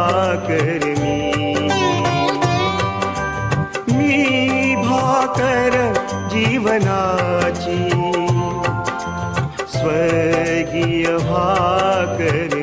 भाकर मी भाकर जीवनाची स्वर्गीय भाकर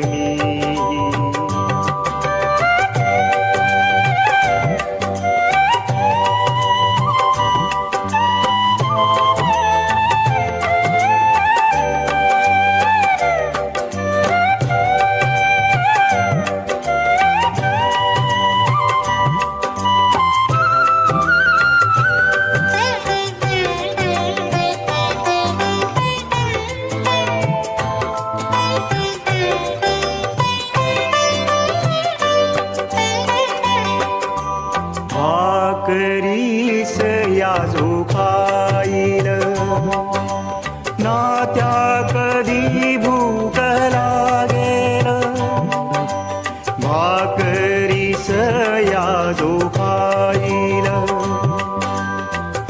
भाकरीस या जो खाईल ना त्या कधी भूक लागेल भाकरीस या जो खाईल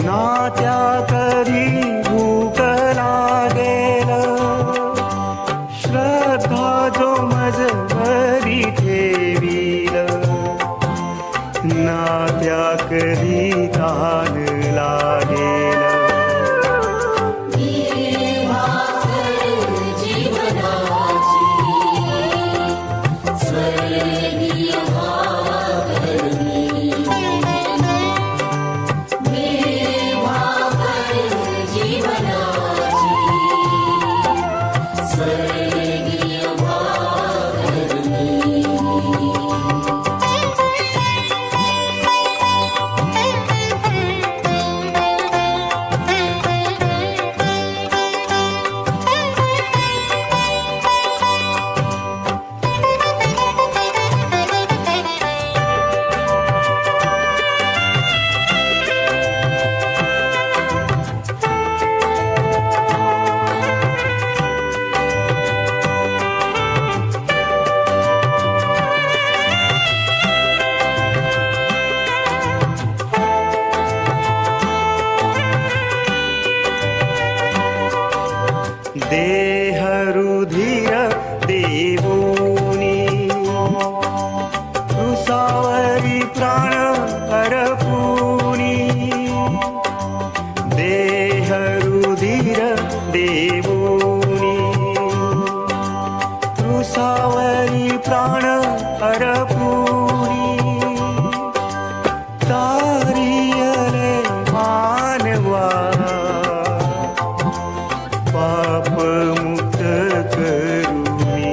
ना त्या कधी भूक लागेल श्रद्धा जो मजबरी ठेवील ना त्या कधी तान लागेल देह रुधिर देवोनी क्रूसावरी प्राण अर्पुनी देह रुधिर देवोनी क्रूसावरी प्राण अर्पुनी तारियले मानवा पाप मुक्त करुणी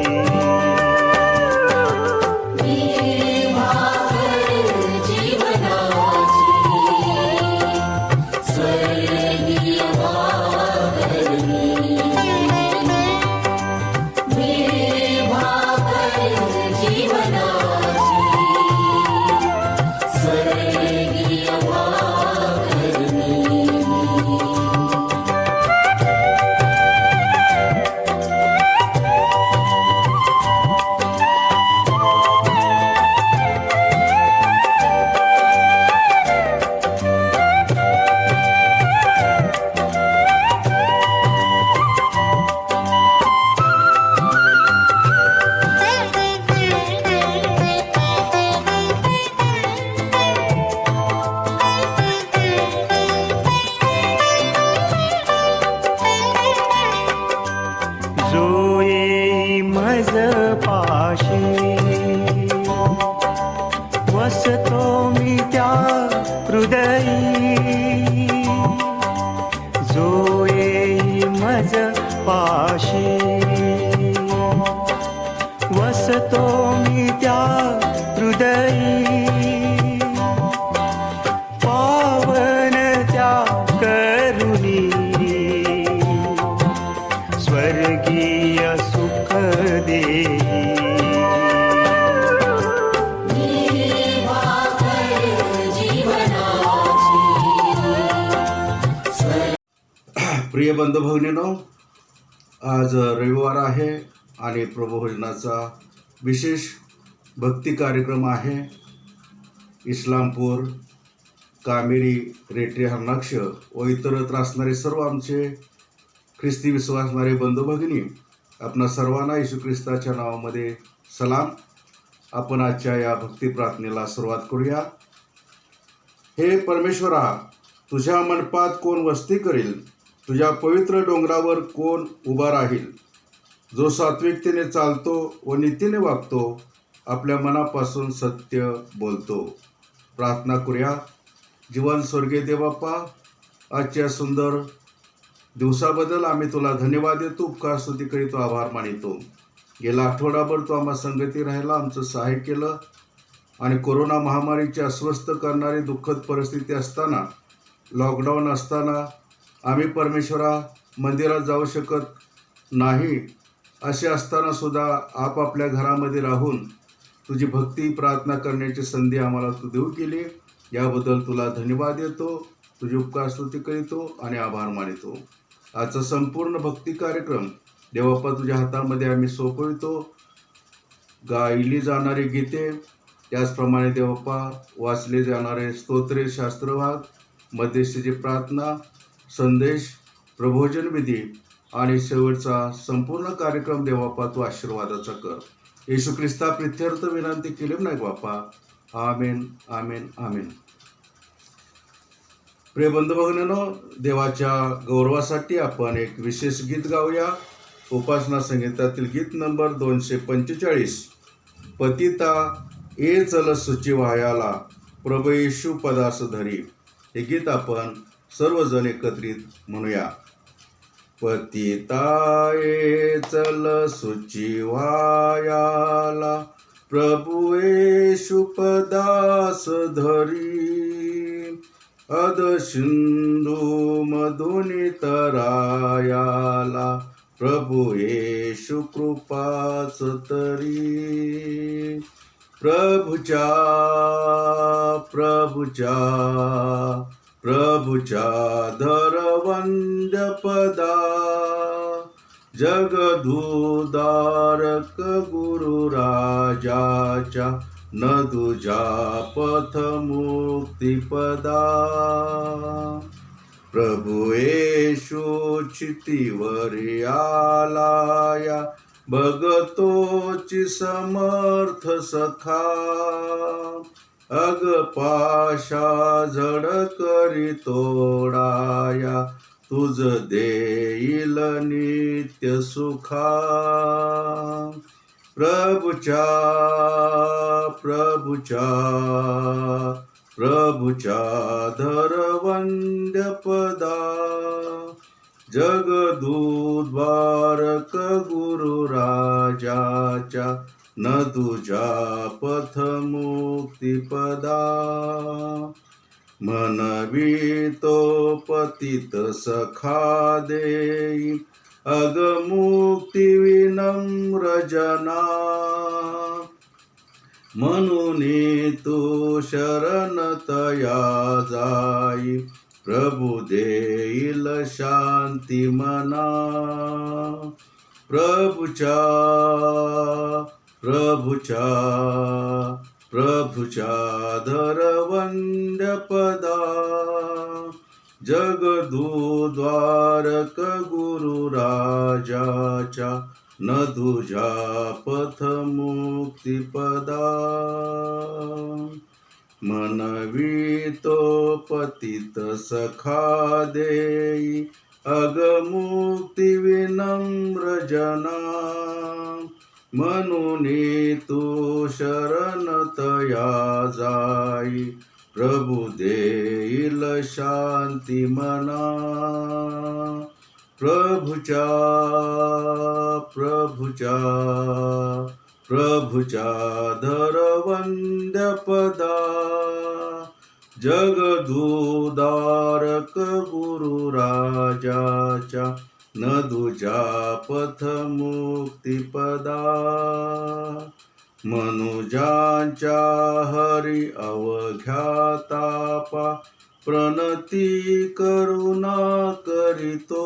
जो येई मज पाशी वसतो मी त्या हृदयी जो येई मज पाशी वसतो मी त्या हृदयी पावन त्या करुणी स्वर्गीय सुख देई प्रिय बंधू भगिनींनो, आज रविवार आहे आणि प्रभुभोजनाचा विशेष भक्ती कार्यक्रम आहे. इस्लामपूर, कामेरी, रेटे, हरणाक्ष व इतरत्र असणारे सर्व आमचे ख्रिस्ती विश्वासणारे बंधू भगिनी, आपणा सर्वांना येशू ख्रिस्ताच्या नावामध्ये सलाम. आपण आजच्या या भक्ती प्रार्थनेला सुरुवात करूया. हे परमेश्वरा, तुझ्या मंडपात कोण वस्ती करील? तुझ्या पवित्र डोंगरावर कोण उभा राहील? जो सात्विकतेने चालतो व नीतीने वागतो, आपल्या मनापासून सत्य बोलतो. प्रार्थना करूया. जीवन स्वर्गीय देवबापा, आजच्या सुंदर दिवसाबद्दल आम्ही तुला धन्यवाद देतो, उपकार स्तुती करीतो, आभार मानितो. गेला आठवडाभर तू आम्हा संगती राहायला, आमचं सहाय्य केलं आणि कोरोना महामारीची अस्वस्थ करणारी दुःखद परिस्थिती असताना, लॉकडाऊन असताना आम्ही परमेश्वरा मंदिरात जाऊ शकत नाही, असे असताना सुद्धा आपापल्या घरामध्ये राहून तुझी भक्ती प्रार्थना करण्याची संधी आम्हाला तू देऊ केली. याबद्दल तुला धन्यवाद देतो, तुझी उपकार स्तुती करीतो आणि आभार मानितो. आजचा संपूर्ण भक्ती कार्यक्रम देवबापा तुझ्या हातामध्ये आम्ही सोपवितो. गायली जाणारी गीते, त्याचप्रमाणे देवबापा वाचले जाणारे स्तोत्रे, शास्त्रभाग, मध्यस्थीची प्रार्थना, संदेश, प्रभोजन विधी आणि शेवटचा संपूर्ण कार्यक्रम देवबापा तू आशीर्वादाचा कर. येशू ख्रिस्ता प्रित्यर्थ विनंती केली नाही बापा. आमेन, आमेन, आमेन. प्रिय बंधू भगिनींनो, देवाच्या गौरवासाठी आपण एक विशेष गीत गाऊया. उपासना संगीतातील गीत नंबर 245, पतिता ए चल सुची वायाला, प्रभू येशू पदास धरी. हे गीत आपण सर्वजण एकत्रित म्हणूया. पतिता ए चल सुची वायाला, प्रभू येशू पदास धरी. अद सिंधू मधुनी तरायाला, प्रभू येशू कृपाच तरी. प्रभुच्या धरवंद्य पदा, जगदुदारक गुरु राजाच्या, न तुझ्या पथ मुक्तिपदा. प्रभू येशू चितीवरी आलाया, भगतोची समर्थ सखा. अग पाशा जड करी तोडाया, तुझ देईल नित्य सुखा. प्रभुच्या धरवंद्य पदा, जगदुद्वारक गुरु राजाच्या, न तुझ्या पथ मुक्तिपदा. मनवितो पतित सखा देई, अगमुक्ती विनम्र जना. म्हणून तू शरणतया जाई, प्रभू देईल शांती मना. प्रभुच्या धरवंद्य पदा, जगदुद्वारक गुरु राजाच्या, न तुझ्या पथ मुक्तिपदा. मनवितो पतित सखा देई, अगमुक्ती विनम्र जना. म्हणून तू शरणतया जाई, प्रभू देईल शांती मना. प्रभुच्या धरवंद्य पदा, जगदुदारक गुरु राजाच्या, न तुझ्या पथ मुक्तिपदा. मनुजांच्या हरी अवघ्या तापा, प्रणती करुणा करीतो.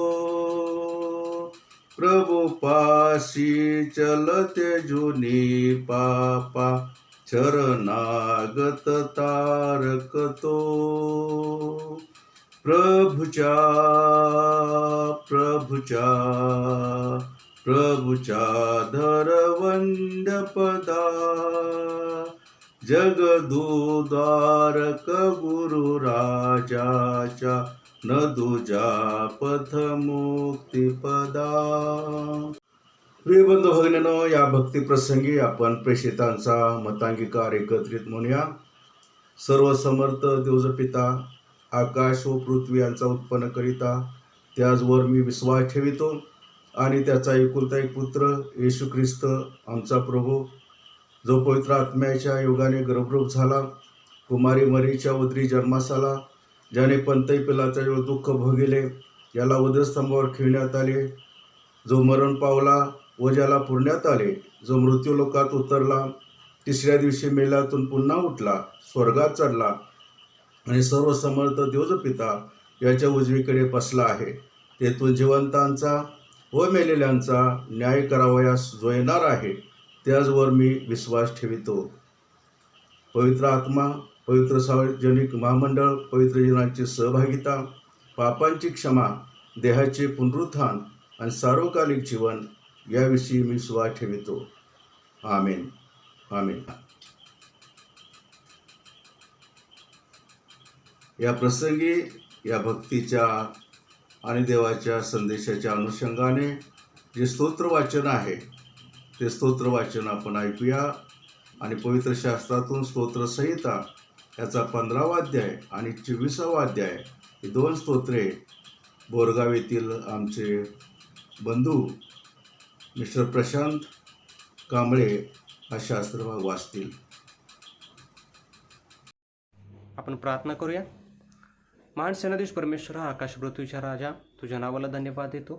प्रभु पाशी चलते जुनी पापा, शरणागत तारकतो. प्रभुच्या धरवंद्यपदा जगदुद्धारक गुरु राजाच्या न दुजा पथमुक्तिपदा. प्रिय बंधू भगिनींनो, या भक्तिप्रसंगी आपण प्रेषितांचा मतांगीकार एकत्रित म्हणूया. सर्वसमर्थ देवज पिता, आकाश व पृथ्वी यांचा उत्पन्न करिता त्याचवर मी विश्वास ठेवितो आणि त्याचा एकुलता एक पुत्र येशू ख्रिस्त आमचा प्रभू, जो पवित्र आत्म्याच्या योगाने गर्भरूप झाला, कुमारी मरीच्या उदरी जन्मास आला, ज्याने पंतई पिलाचा दुःख भोगिले, याला वधस्तंभावर खिळण्यात आले, जो मरण पावला व ज्याला पुरण्यात आले, जो मृत्यूलोकात उतरला, तिसऱ्या दिवशी मेल्यातून पुन्हा उठला, स्वर्गात चढला आणि सर्व समर्थ देवपिता याच्या उजवीकडे बसला आहे. तेथून जिवंतांचा व मेलेल्यांचा न्याय करावयास जो येणार आहे, त्याचवर मी विश्वास ठेवितो. पवित्र आत्मा, पवित्र सार्वजनिक महामंडळ, पवित्र जनांची सहभागिता, पापांची क्षमा, देहाचे पुनरुत्थान आणि सार्वकालिक जीवन याविषयी मी विश्वास ठेवितो. आमेन. आमेन. या प्रसंगी या भक्तीच्या आणि देवाच्या संदेशाच्या अनुषंगाने जे स्तोत्र वाचन आहे, ते स्तोत्र वाचन आपण ऐकूया. आणि पवित्र शास्त्रातून स्तोत्र संहिता याचा 15वा अध्याय आणि 24वा अध्याय ही 2 स्तोत्रे बोरगाव येथील आमचे बंधू मिस्टर प्रशांत कांबळे हा शास्त्रभाग वाचतील. आपण प्रार्थना करूया. महान सेनाधीश परमेश्वर, आकाश पृथ्वीच्या राजा, तुझ्या नावाला धन्यवाद देतो.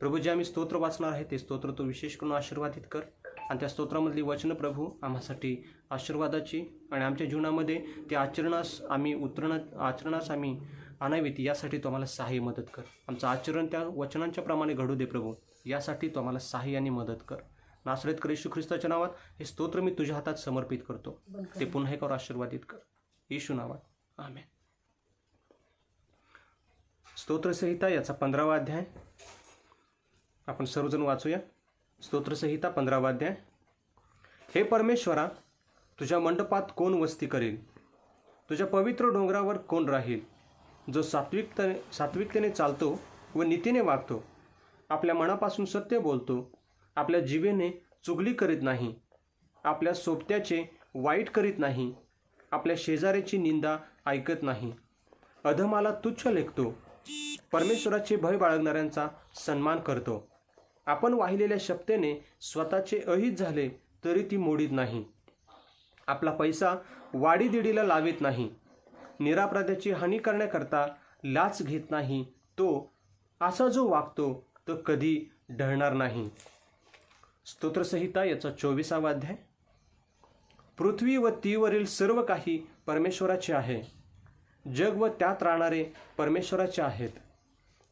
प्रभू, जे आम्ही स्तोत्र वाचणार आहे ते स्तोत्र तू विशेष करून आशीर्वादित कर आणि त्या स्तोत्रामधली वचनं प्रभू आम्हासाठी आशीर्वादाची आणि आमच्या जीवनामध्ये ते आचरणास आम्ही आणावीत यासाठी तू आम्हाला सहाय्य मदत कर. आमचं आचरण त्या वचनांच्या प्रमाणे घडू दे प्रभू, यासाठी तू आम्हाला सहाय्य आणि मदत कर. नासरेत येशू ख्रिस्ताच्या नावात हे स्तोत्र मी तुझ्या हातात समर्पित करतो. ते पुन्हा एकावर आशीर्वादित कर, येशू नावात. आमेन. स्तोत्रसंहिता याचा 15वा अध्याय आपण सर्वजण वाचूया. स्तोत्रसंहिता 15वा अध्याय. हे परमेश्वरा, तुझ्या मंडपात कोण वस्ती करेल? तुझ्या पवित्र डोंगरावर कोण राहील? जो सात्विकतेने चालतो व नीतीने वागतो, आपल्या मनापासून सत्य बोलतो, आपल्या जिभेने चुगली करीत नाही, आपल्या सोबत्याचे वाईट करीत नाही, आपल्या शेजाऱ्याची निंदा ऐकत नाही, अधमाला तुच्छ लेखतो, परमेश्वराचे भय बाळगणाऱ्यांचा सन्मान करतो, आपण वाहिलेल्या शपथेने स्वतःचे अहित झाले तरी ती मोडीत नाही, आपला पैसा वाडीदिडीला लावित नाही, निरापराध्याची हानी करण्याकरता लाच घेत नाही, तो असा जो वागतो तो कधी ढळणार नाही. स्तोत्रसंहिता याचा 24वा अध्याय. पृथ्वी व तीवरील सर्व काही परमेश्वराचे आहे, जग व त्यात राहणारे परमेश्वराचे आहेत.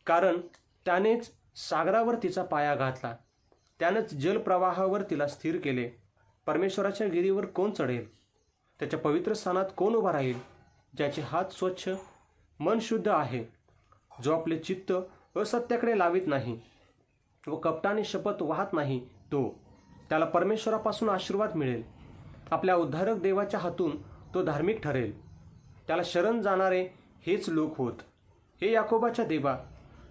कारण त्यानेच सागरावर तिचा पाया घातला, त्यानेच जलप्रवाहावर तिला स्थिर केले. परमेश्वराच्या गिरीवर कोण चढेल? त्याच्या पवित्र स्थानात कोण उभा राहील? ज्याचे हात स्वच्छ, मन शुद्ध आहे, जो आपले चित्त असत्याकडे लावित नाही व कपटाने शपथ वाहत नाही, त्याला परमेश्वरापासून आशीर्वाद मिळेल. आपल्या उद्धारक देवाच्या हातून तो धार्मिक ठरेल. त्याला शरण जाणारे हेच लोक होत. हे याकोबाच्या देवा,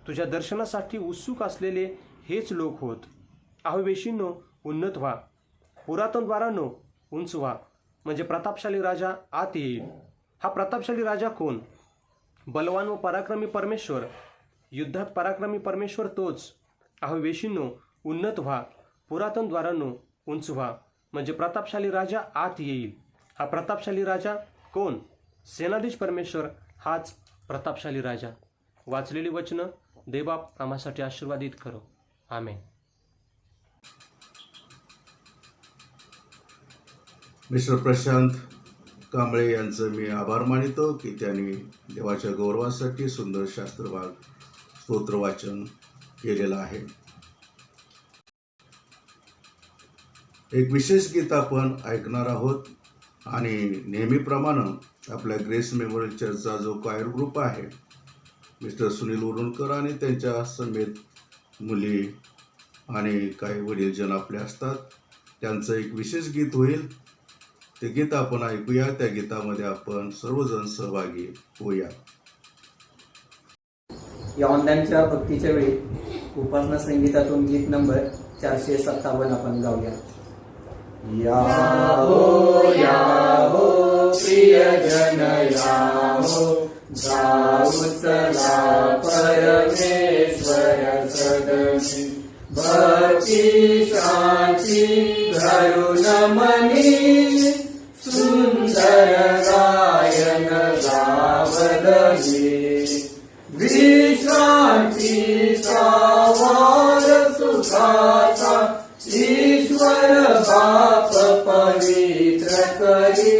तुझ्या दर्शनासाठी उत्सुक असलेले हेच लोक होत. अहोवेशींनो, उन्नत व्हा, पुरातन द्वारांनो उंच व्हा, म्हणजे प्रतापशाली राजा आत येईल. हा प्रतापशाली राजा कोण? बलवान व पराक्रमी परमेश्वर, युद्धात पराक्रमी परमेश्वर तोच. अहोवेशींनो, उन्नत व्हा, पुरातन द्वारांनो उंच व्हा, म्हणजे प्रतापशाली राजा आत येईल. हा प्रतापशाली राजा कोण? सेनाधीश परमेश्वर हाच प्रतापशाली राजा. वाचलेली वचनं देवबाप आम्हासाठी आशीर्वादित करो. आमेन. मिस्टर प्रशांत कांबळे यांचं मी आभार मानितो की त्यांनी देवाच्या गौरवासाठी सुंदर शास्त्रभाग स्तोत्र वाचन केलेलं आहे. एक विशेष गीत आपण ऐकणार आहोत आणि नेहमीप्रमाणे आपल्या ग्रेस मेमोरियल चर्चचा जो क्वायर ग्रुप आहे, मिस्टर सुनील उरुणकर आणि त्यांच्या समेत मुली आणि काही वडीलजन आपले असतात. त्यांचं एक विशेष गीत होईल. ते गीत आपण ऐकूया. त्या गीतामध्ये आपण सर्वजण सहभागी होऊया. या ऑनलाईनच्या भक्तीच्या वेळी उपासना संगीतातून गीत नंबर 457 आपण गाऊया. या हो प्रियजन या हो, जाऊ चला परमेश्वर सदनी, भक्ती शांती घरून मनी, सुंदर गायन गावदनी, विश्रांतीचा वार सुखाचा ईश्वर बाप पवित्र करी,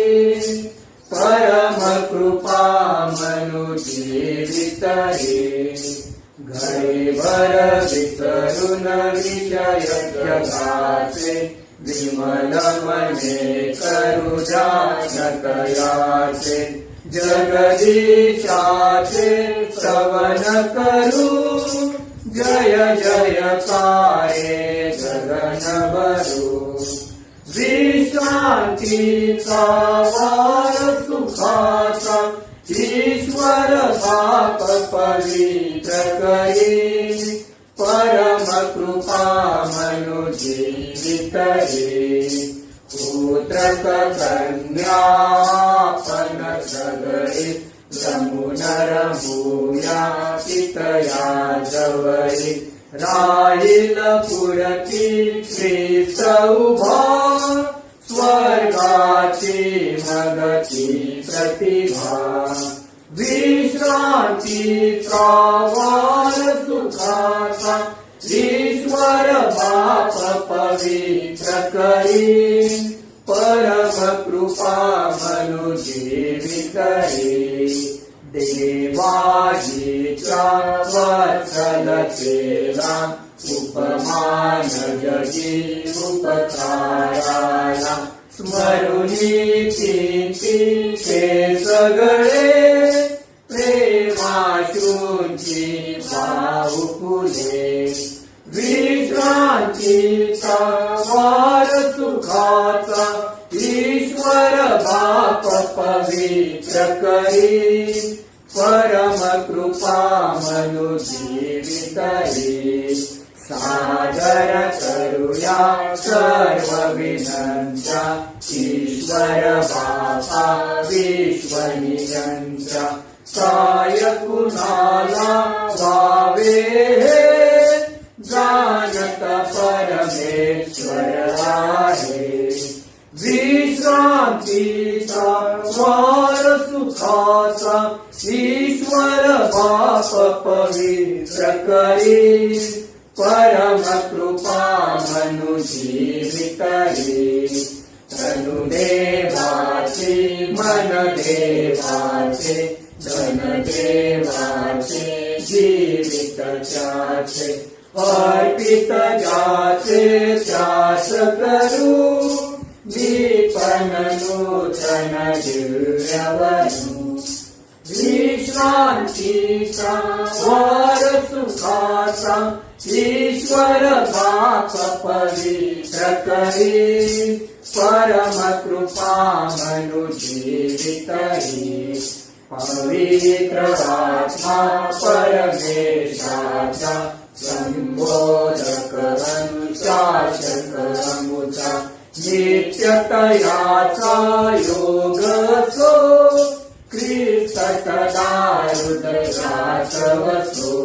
परम कृपा मनु जीवितरी, घडीभर विसरून विषय जगाचे, विमल मने करू जानकयाचे, जगदीशाचे श्रवण करू, जय जयकारे गगन भरू, विश्रांतीचा वार सुखाचा ईश्वर बाप पवित्र करी, परम कृपा मनु जीवितरी, पुत्र कन्यापन सगळे रमुन रमुया पितया जवळी, राहील पुढती ख्रिस्त उभा, स्वर्गाची मगती प्रतिभा, विश्रांतीचा वार सुखाचा ईश्वर बाप पवित्र करी, परम कृपा मनु जीवितरी, देवाजीच्या वत्सलतेला उपमान जगी उपकाराला, स्मरुनी ते सगळे प्रेमाशूंची भावुकुले, विश्रांतीचा वार सुखाचा ईश्वर बाप पवित्र करी, परम कृपा मनु जीवितरी, सादर करूया सर्व विनंत्या, ईश्वर बापा विश्वनियंत्या, काय कुणाला वावे जानत परमेश्वर आहे, विश्रांतीचा वार सुखाचा ईश्वर बाप पवित्र करी, परम कृपा मनु जीवितरी, तनु देवाचे मन देवाचे, धन देवाचे जीवित त्याचे, अर्पित जाचे त्यास करू, दीपन नूतन दिव्यवनु, विश्रांतीचा वार सुखाचा ईश्वर बाप पवित्र करी, परम कृपा मनु जीवितरी, पवित्र आत्मा परमेशाचा, संबोधक अनुशासक अमुचा, नित्यतयाचा योग सो, ख्रिस्त सदा हृदयात वसो,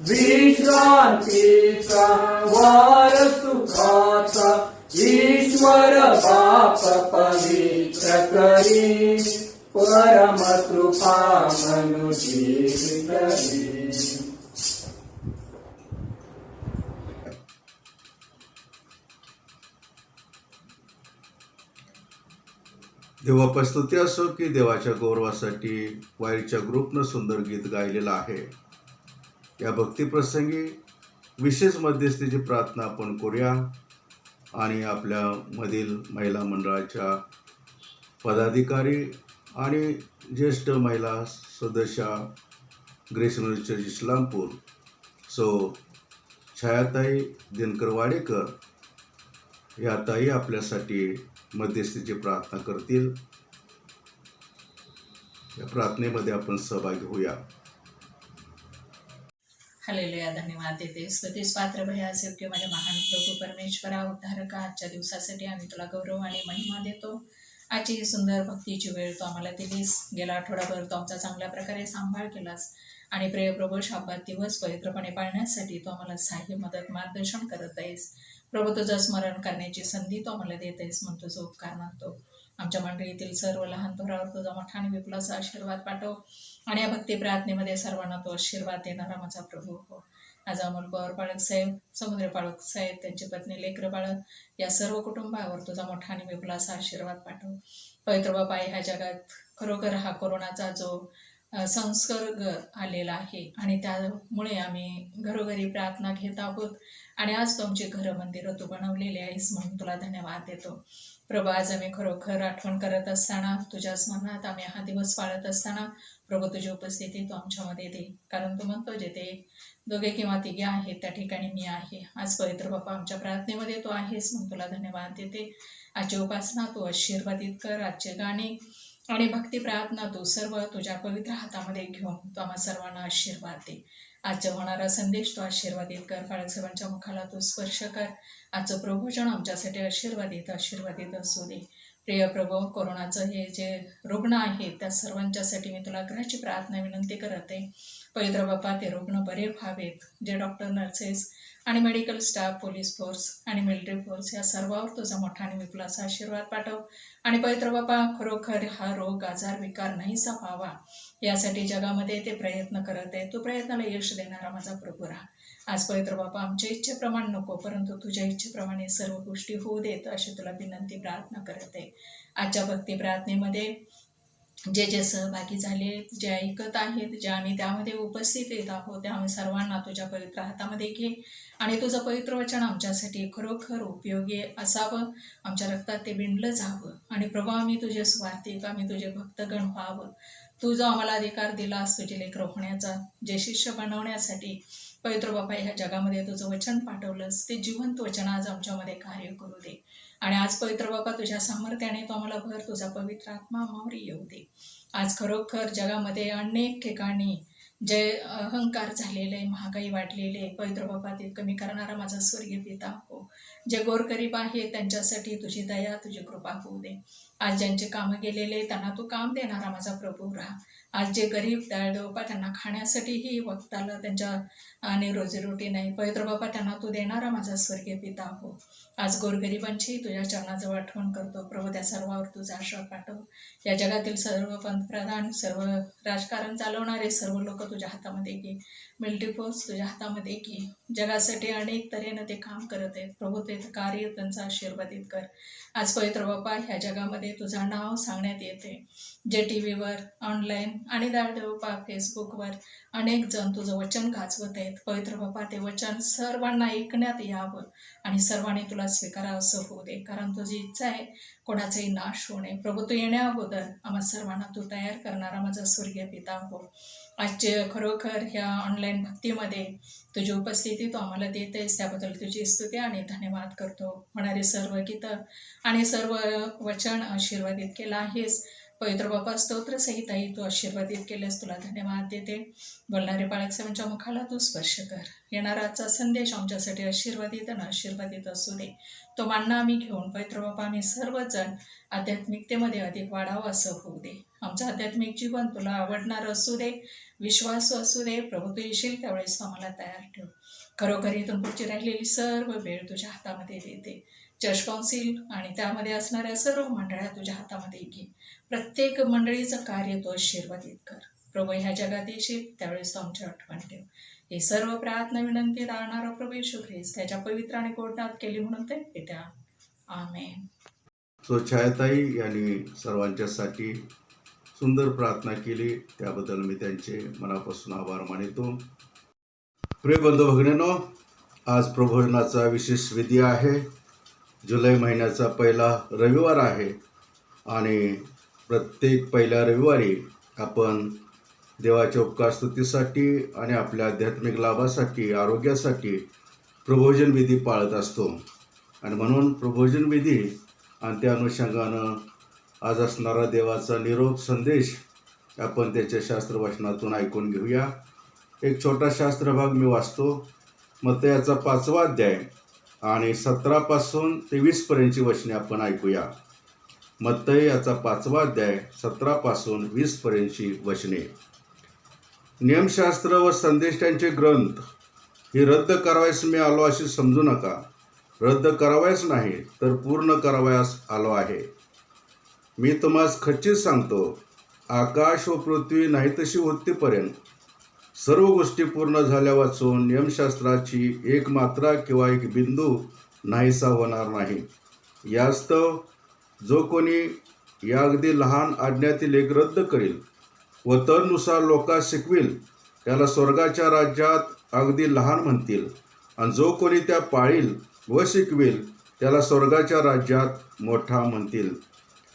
विश्रांतीचा वार सुखाचा ईश्वर बाप पवित्र करी, परम कृपा मनु जीवितरी. देवापास स्तुती असो की देवाच्या गौरवासाठी वाईच्या ग्रुपनं सुंदर गीत गायलेलं आहे. या भक्तिप्रसंगी विशेष मध्यस्थीची प्रार्थना आपण करूया आणि आपल्या मधील महिला मंडळाच्या पदाधिकारी आणि ज्येष्ठ महिला सदस्या ग्रेस मेमोरियल चर्च इस्लामपूर सो छायाताई दिनकर वाडेकर या ताई आपल्यासाठी मध्यस्थीची प्रार्थना करतील. या प्रार्थनेमध्ये आपण सहभागी होऊया. हालेलुया. धन्यवाद देते. स्तुतीस पात्र भयास योग्य माझ्या महान प्रभू परमेश्वरा उद्धारका, आजच्या दिवसासाठी आम्ही तुला गौरव आणि महिमा देतो. आजची ही सुंदर भक्तीची वेळ तू आम्हाला दिलीस. गेला आठवडाभर तू आमचा चांगल्या प्रकारे सांभाळ केलास आणि प्रिय प्रभू शाब्बात दिवस पवित्रपणे पाळण्यासाठी तू आम्हाला सहाय्य, मदत, मार्गदर्शन करत आहेस. प्रभू तुझं स्मरण करण्याची संधी तू आम्हाला देत आहेस म्हणून तुझं उपकार मानतो. आमच्या मंडळीतील सर्व लहान थोरावर तुझा मोठा आणि विपुलाचा आशीर्वाद पाठव आणि या भक्ती प्रार्थनेमध्ये सर्वांना तो आशीर्वाद देणारा माझा प्रभू हो. आज अमोल पवार बाळक साहेब, समुद्र बाळक साहेब, त्यांची पत्नी लेकर बाळक या सर्व कुटुंबावर तुझा मोठा आणि विपुलाचा आशीर्वाद पाठव. पवित्र बापा, ह्या जगात खरोखर हा कोरोनाचा जो संसर्ग आलेला आहे आणि त्यामुळे आम्ही घरोघरी प्रार्थना घेत आहोत आणि आज तू आमची घरं मंदिरं तू बनवलेली आहेस म्हणून तुला धन्यवाद देतो. प्रभू, आज आम्ही खरोखर आठवण करत असताना, तुझ्या स्मरणात आम्ही हा दिवस पाळत असताना प्रभू तुझी उपस्थिती तू आमच्यामध्ये दे, कारण तू म्हणतो जेथे दोघे किंवा तिघे आहेत त्या ठिकाणी मी आहे. आज पवित्र बाप्पा आमच्या प्रार्थनेमध्ये तू आहेस म्हणून तुला धन्यवाद देते. आजची उपासना तू आशीर्वादित कर. आजचे गाणे आणि भक्ती प्रार्थना तू सर्व तुझ्या पवित्र हातामध्ये घेऊन तू आम्हा सर्वांना आशीर्वाद दे. आजचा होणारा संदेश तू आशीर्वादित कर. बाळासाहेबांच्या मुखाला तू स्पर्श कर. आजचं प्रभूजन आमच्यासाठी आशीर्वादित असू दे. प्रिय प्रभू, कोरोनाचं हे जे रुग्ण आहेत त्या सर्वांच्यासाठी मी तुला ग्रहाची प्रार्थना विनंती करत आहे. पवित्र बाप्पा, ते रुग्ण बरे व्हावेत. जे डॉक्टर, नर्सेस आणि मेडिकल स्टाफ, पोलीस फोर्स आणि मिलिटरी फोर्स या सर्वांवर तुझा मोठा आणि विपुलाचा आशीर्वाद पाठव. आणि पवित्र बाप्पा, खरोखर हा रोग, आजार, विकार नाहीसा व्हावा यासाठी जगामध्ये ते प्रयत्न करत आहे. तू प्रयत्नाला यश देणारा माझा प्रभू राहा. आज पवित्र बाप्पा, आमच्या इच्छेप्रमाणे नको, परंतु तुझ्या इच्छेप्रमाणे सर्व गोष्टी होऊ देत अशी तुला विनंती प्रार्थना करत आहे. आजच्या भक्ती प्रार्थनेमध्ये जे जे सहभागी झाले, जे ऐकत आहेत, जे आम्ही त्यामध्ये उपस्थित येत आहोत, त्या आम्ही सर्वांना तुझ्या पवित्र हातामध्ये घे आणि तुझं पवित्र वचन आमच्यासाठी खरोखर उपयोगी असावं. आमच्या रक्तात ते बिंडलं जावं आणि प्रभू, आम्ही तुझे स्वार्थी, आम्ही तुझे भक्तगण व्हावं. तू जो आम्हाला अधिकार दिलास तुझे लेकरं होण्याचा, जे शिष्य बनवण्यासाठी पवित्र बाप्पा ह्या जगामध्ये तुझं वचन पाठवलंस, ते जिवंत वचन आज आमच्यामध्ये कार्य करू दे. आणि आज पवित्र बाप्पा, तुझ्या सामर्थ्याने तो आम्हाला भर, तुझा पवित्र आत्मा आम्हावर येऊ दे. आज खरोखर जगामध्ये अनेक ठिकाणी जे अहंकार झालेले, महागाई वाढलेले, पवित्र बाप्पा ते कमी करणारा माझा स्वर्गीय पिता हो. जे गोरगरीब आहेत त्यांच्यासाठी तुझी दया, तुझी कृपा होऊ दे. आज ज्यांचे कामं गेलेले त्यांना तू काम देणारा माझा प्रभू राहा. आज जे गरीब बाप्पा, त्यांना खाण्यासाठीही वक्ताला त्यांच्या आणि रोजीरोटी नाही, पवित्र बाप्पा त्यांना तू देणारा माझा स्वर्गीय पिता हो. आज गोरगरिबांची तुझ्या चरणाजवळ आठवण करतो प्रभू, त्या सर्वावर तुझा आशीर्वाद पाठव. या जगातील सर्व पंतप्रधान, सर्व राजकारण चालवणारे सर्व लोक तुझ्या हातामध्ये घे. मिलिटरी फोर्स तुझ्या हातामध्ये घे. जगासाठी अनेक तऱ्हेनं ते काम करत आहेत प्रभू, ते कार्य त्यांचा आशीर्वादित कर. आज पवित्र बाप्पा, ह्या जगामध्ये तुझं नाव सांगण्यात येते. जे टी व्हीवर, ऑनलाईन आणि बाप्पा फेसबुकवर अनेक जण तुझं वचन गाजवत आहेत. पवित्र बाप्पा, ते वचन सर्वांना ऐकण्यात यावं आणि सर्वांनी तुला स्वीकारावं असं होऊ दे, कारण तुझी इच्छा आहे कोणाचाही नाश होऊ नये. प्रभू, तू येण्या अगोदर आम्हा सर्वांना तू तयार करणारा माझा स्वर्गीय पिता हो. आजचे खरोखर ह्या ऑनलाईन भक्तीमध्ये तुझी उपस्थिती तू आम्हाला देत आहेस, त्याबद्दल तुझी स्तुती आणि धन्यवाद करतो. होणारे सर्व गीतं आणि सर्व वचन आशीर्वादित केलं आहेस. पवित्र बाप्पा, स्तोत्रसहितही तू आशीर्वादित केलेस, तुला धन्यवाद देते. बोलणारे बाळकसाहेबांच्या मुखाला तू स्पर्श कर. येणारा आजचा संदेश आमच्यासाठी आशीर्वादित आणि आशीर्वादित असू दे. तो मानना आम्ही घेऊन पवित्र बाप्पा, आम्ही सर्वजण आध्यात्मिकतेमध्ये अधिक वाढावं असं होऊ दे. आमचं आध्यात्मिक जीवन तुला आवडणारं असू दे, विश्वास असू दे. प्रभू, तू येशील त्यावेळेस तू आम्हाला तयार ठेव. खरोखर इथून पुढची राहिलेली सर्व वेळ तुझ्या हातामध्ये देते. चर्च काउन्सिल आणि त्यामध्ये असणाऱ्या सर्व मंडळ्या तुझ्या हातामध्ये घे. प्रत्येक मंडळीचं कार्य तो आशीर्वादित कर. प्रभू, ह्या जगात येशील त्यावेळेस तो आमची आठवण ठेव. हे सर्व प्रार्थना विनंती दाळणारा प्रभू येशू ख्रिस्त त्याच्या पवित्र आणि कोर्टात केली म्हणून ते पित्या, आमेन. सो छायाताई यांनी सर्वांच्यासाठी सुंदर प्रार्थना केली, त्याबद्दल मी त्यांचे मनापासून आभार मानितो. प्रिय बंधू भगिनींनो, आज प्रभोजनाचा विशेष विधी आहे. जुलै महिन्याचा पहिला रविवार आहे आणि प्रत्येक पहिल्या रविवारी आपण देवाच्या उपकार स्तुतीसाठी आणि आपल्या आध्यात्मिक लाभासाठी, आरोग्यासाठी प्रभोजन विधी पाळत असतो. आणि म्हणून प्रभोजन विधी आणि त्या अनुषंगानं आज असणारा देवाचा निरोप संदेश आपण त्याच्या शास्त्रवचनातून ऐकून घेऊया. एक छोटा शास्त्रभाग मी वाचतो. मत्तयाचा 5वा अध्याय आणि 17 ते 20 पर्यंतची वचने आपण ऐकूया. मत्तय याचा 5वा अध्याय 17 ते 20 पर्यंतची वचने. नियमशास्त्र व संदेष्टांचे ग्रंथ ही रद्द करावयास मी आलो अशी समजू नका. रद्द करावयास नाही तर पूर्ण करावयास आलो आहे. मी तुम्हास खच्चित सांगतो, आकाश व पृथ्वी नाही तशी होतीपर्यंत सर्व गोष्टी पूर्ण झाल्या वाचून नियमशास्त्राची एक मात्रा किंवा एक बिंदू नाहीसा होणार नाही. यास्तव जो कोणी या अगदी लहान आज्ञातील एक रद्द करील व तनुसार लोकांस शिकविल त्याला स्वर्गाच्या राज्यात अगदी लहान म्हणतील, आणि जो कोणी त्या पाळील व शिकविल त्याला स्वर्गाच्या राज्यात मोठा म्हणतील.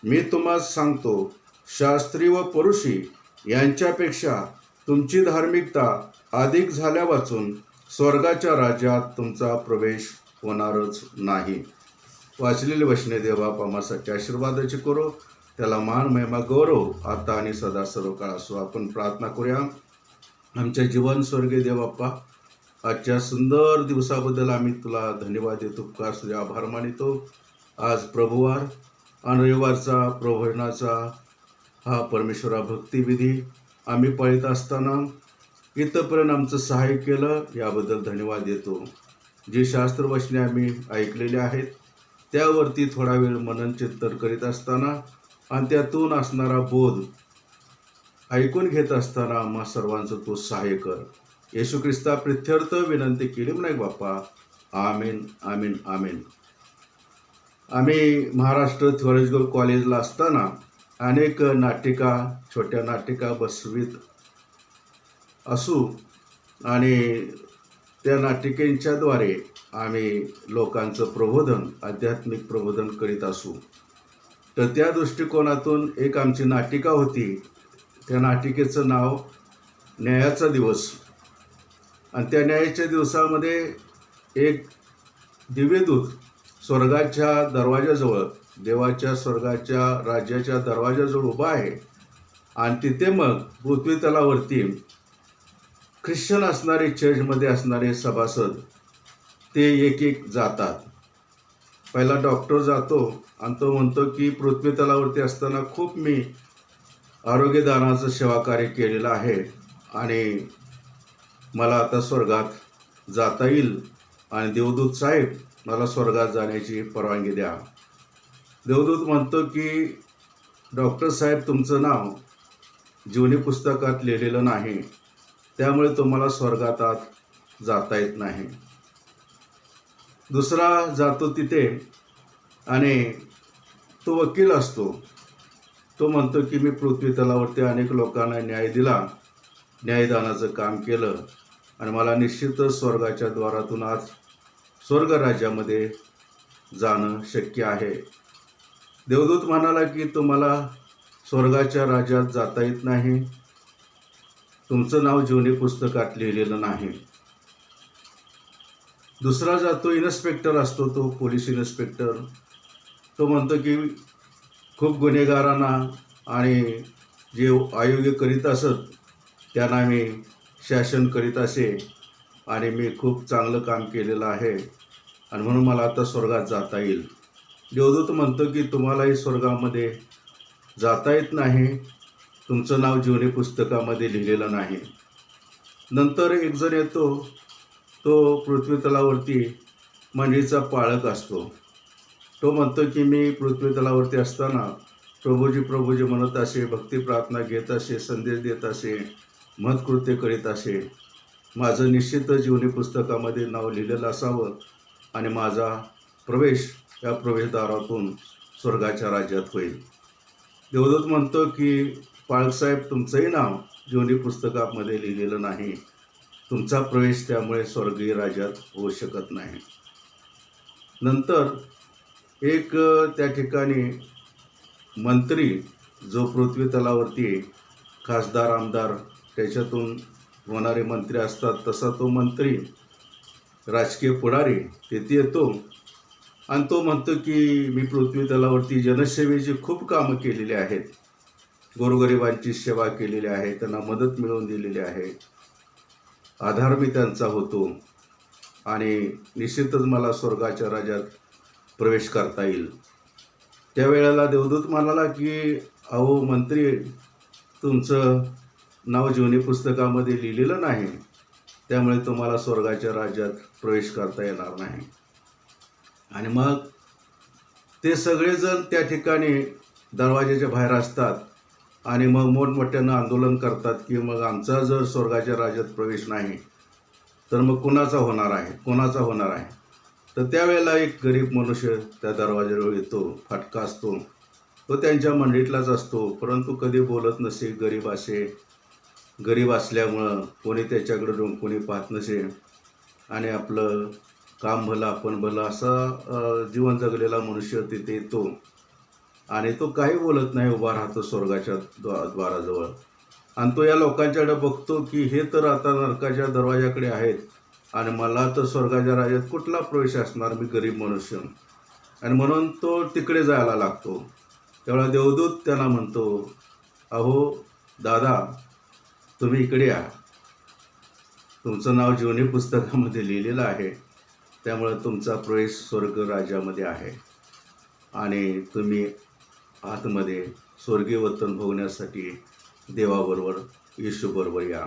मी तुम्हास सांगतो, शास्त्री व परुषी यांच्यापेक्षा तुमची धार्मिकता अधिक झाल्या वाचून स्वर्गाच्या राज्यात तुमचा प्रवेश होणारच नाही. वाचलेली वचने देवा पामासाठी आशीर्वादाची करो. त्याला मान महिमा गौरव आता आणि सदा सर्व काळ असो. आपण प्रार्थना करूया. आमच्या जीवन स्वर्गीय देवाप्पा, आजच्या सुंदर दिवसाबद्दल आम्ही तुला धन्यवाद देतो, उपकार तुझे आभार मानितो. आज प्रभुवार आणि रविवारचा प्रभोजनाचा हा परमेश्वरा भक्तिविधी आम्ही पाळीत असताना इथंपर्यंत आमचं सहाय्य केलं याबद्दल धन्यवाद देतो. जी शास्त्रवचने आम्ही ऐकलेली आहेत त्यावरती थोडा वेळ मनन चिंतन करीत असताना आणि त्यातून असणारा बोध ऐकून घेत असताना आम्हा सर्वांचं तू सहाय्य कर. येशू ख्रिस्ता प्रित्यर्थ विनंती केली नाही बाप्पा. आमेन आमेन आमेन. आम्ही महाराष्ट्र थिओलॉजिकल कॉलेजला असताना अनेक नाटिका, छोट्या नाटिका बसवीत असू आणि त्या नाटिकेंच्याद्वारे आम्ही लोकांचं प्रबोधन, आध्यात्मिक प्रबोधन करीत असू. तर त्या दृष्टिकोनातून एक आमची नाटिका होती. त्या नाटिकेचं नाव न्यायाचा दिवस. आणि त्या न्यायाच्या दिवसामध्ये एक दिव्यदूत स्वर्गाच्या दरवाजाजवळ, देवाच्या स्वर्गाच्या राज्याच्या दरवाजाजवळ उभा आहे. आणि तिथे मग पृथ्वी तलावरती ख्रिश्चन असणारे, चर्चमध्ये असणारे सभासद ते एक एक जातात. पहिला डॉक्टर जातो आणि तो म्हणतो की पृथ्वी तलावरती असताना खूप मी आरोग्यदानाचं सेवाकार्य केलेलं आहे आणि मला आता स्वर्गात जाता येईल आणि देवदूत साहेब मला स्वर्गात जाण्याची परवानगी द्या. देवदूत म्हणतो की डॉक्टर साहेब, तुमचं नाव जीवनी पुस्तकात लिहिलेलं नाही, त्यामुळे तुम्हाला स्वर्गात आत जाता येत नाही. दुसरा जातो तिथे आणि तो वकील असतो. तो म्हणतो की मी पृथ्वी तलावरती अनेक लोकांना न्याय दिला, न्यायदानाचं काम केलं आणि मला निश्चितच स्वर्गाच्या द्वारातून आज स्वर्ग राज्यामध्ये जाणं शक्य आहे. देवदूत म्हणाला की तुम्हाला स्वर्गाच्या राज्यात जाता येत नाही, तुमचं नाव जीवनी पुस्तकात लिहिलेलं नाही. दुसरा जातो, इन्स्पेक्टर असतो, तो पोलीस इन्स्पेक्टर. तो म्हणतो की खूप गुन्हेगारांना आणि जे अयोग्य करीत असत त्यांना मी शासन करीत असे आणि मी खूप चांगलं काम केलेलं आहे आणि म्हणून मला आता स्वर्गात जाता येईल. देवदूत म्हणतो की तुम्हालाही स्वर्गामध्ये जाता येत नाही, तुमचं नाव जीवनी पुस्तकामध्ये लिहिलेलं नाही. नंतर एक जण येतो, तो पृथ्वी तलावरती मंडळीचा पाळक असतो. तो म्हणतो की मी पृथ्वी तलावरती असताना प्रभूजी प्रभूजी म्हणत असे, भक्ती प्रार्थना घेत असे, संदेश देत असे, महत्कृत्य करीत असे. माझं निश्चित जीवनी पुस्तकामध्ये नाव लिहिलेलं असावं आणि माझा प्रवेश या प्रवेशद्वारातून स्वर्गाच्या राज्यात होईल. देवदूत म्हणतो की पाळकसाहेब, तुमचंही नाव जीवनी पुस्तकामध्ये लिहिलेलं नाही, तुमचा प्रवेश त्यामुळे स्वर्गीय राज्यात होऊ शकत नाही. नंतर एक त्या ठिकाणी मंत्री, जो पृथ्वी तलावरती खासदार, आमदार त्याच्यातून होणारे मंत्री असतात, तसा तो मंत्री राजकीय पुढारी तिथे येतो आणि तो म्हणतो की मी पृथ्वी तलावरती जनसेवेची खूप कामं केलेली आहेत, गोरगरिबांची सेवा केलेली आहे, त्यांना मदत मिळवून दिलेली आहे, आधार मी त्यांचा होतो आणि निश्चितच मला स्वर्गाच्या राज्यात प्रवेश करता येईल. त्यावेळेला देवदूत म्हणाला की अहो मंत्री, तुमचं नाव जीवनी पुस्तकामध्ये लिहिलेलं नाही, त्यामुळे तुम्हाला स्वर्गाच्या राज्यात प्रवेश करता येणार नाही. आणि मग ते सगळेजण त्या ठिकाणी दरवाजाच्या बाहेर असतात आणि मग मोठमोठ्यानं आंदोलन करतात की मग आमचा जर स्वर्गाच्या राज्यात प्रवेश नाही तर मग कोणाचा होणार आहे. तर त्यावेळेला एक गरीब मनुष्य त्या दरवाजाजवळ येतो, फाटका असतो, तो त्यांच्या मंडळीतलाच असतो, परंतु कधी बोलत नसे, गरीब असल्यामुळं कोणी त्याच्याकडे कोणी पाहत नसे आणि आपलं काम भलं आपण भलं असा जीवन जगलेला मनुष्य तिथे येतो आणि तो काही बोलत नाही, उभा राहतो स्वर्गाच्या द्वाराजवळ. आणि तो या लोकांच्याकडे बघतो की हे तर आता नरकाच्या दरवाजाकडे आहेत आणि मला तर स्वर्गाच्या राज्यात कुठला प्रवेश असणार, मी गरीब मनुष्य. आणि म्हणून तो तिकडे जायला लागतो. तेवढा देवदूत त्यांना म्हणतो, अहो दादा, तुम्ही इकडे या, तुमचं नाव जीवनी पुस्तकामध्ये लिहिलेलं आहे, त्यामुळे तुमचा प्रवेश स्वर्ग राज्यामध्ये आहे आणि तुम्ही आतमध्ये स्वर्गीय वतन भोगण्यासाठी देवाबरोबर, येशूबरोबर या.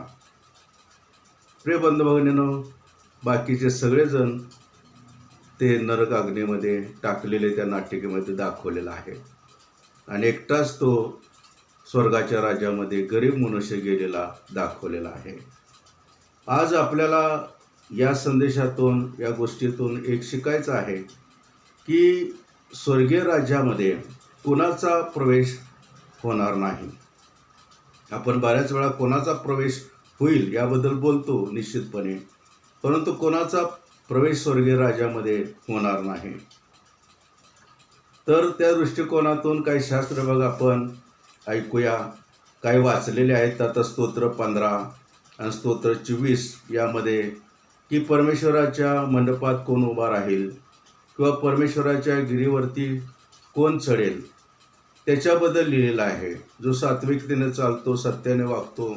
प्रिय बंधू भगिनींनो, बाकीचे सगळेजण ते नरक अग्नीमध्ये टाकलेले त्या नाटिकेमध्ये दाखवलेलं आहे आणि एकटाच तो स्वर्गाच्या राज्यामध्ये गरीब मनुष्य गेलेला दाखवलेला आहे. आज आपल्याला या संदेशातून, या गोष्टीतून एक शिकायचं आहे की स्वर्गीय राज्यामध्ये कोणाचा प्रवेश होणार नाही. आपण बऱ्याच वेळा कोणाचा प्रवेश होईल याबद्दल बोलतो निश्चितपणे, परंतु कोणाचा प्रवेश स्वर्गीय राज्यामध्ये होणार नाही. तर त्या दृष्टिकोनातून काही शास्त्र बघ आपण ऐकूया. काही वाचलेले आहेत आता स्तोत्र 15 आणि स्तोत्र 24 यामध्ये की परमेश्वराच्या मंडपात कोण उभा राहील किंवा परमेश्वराच्या गिरीवरती कोण चढेल त्याच्याबद्दल लिहिलेलं आहे. जो सात्विकतेने चालतो, सत्याने वागतो,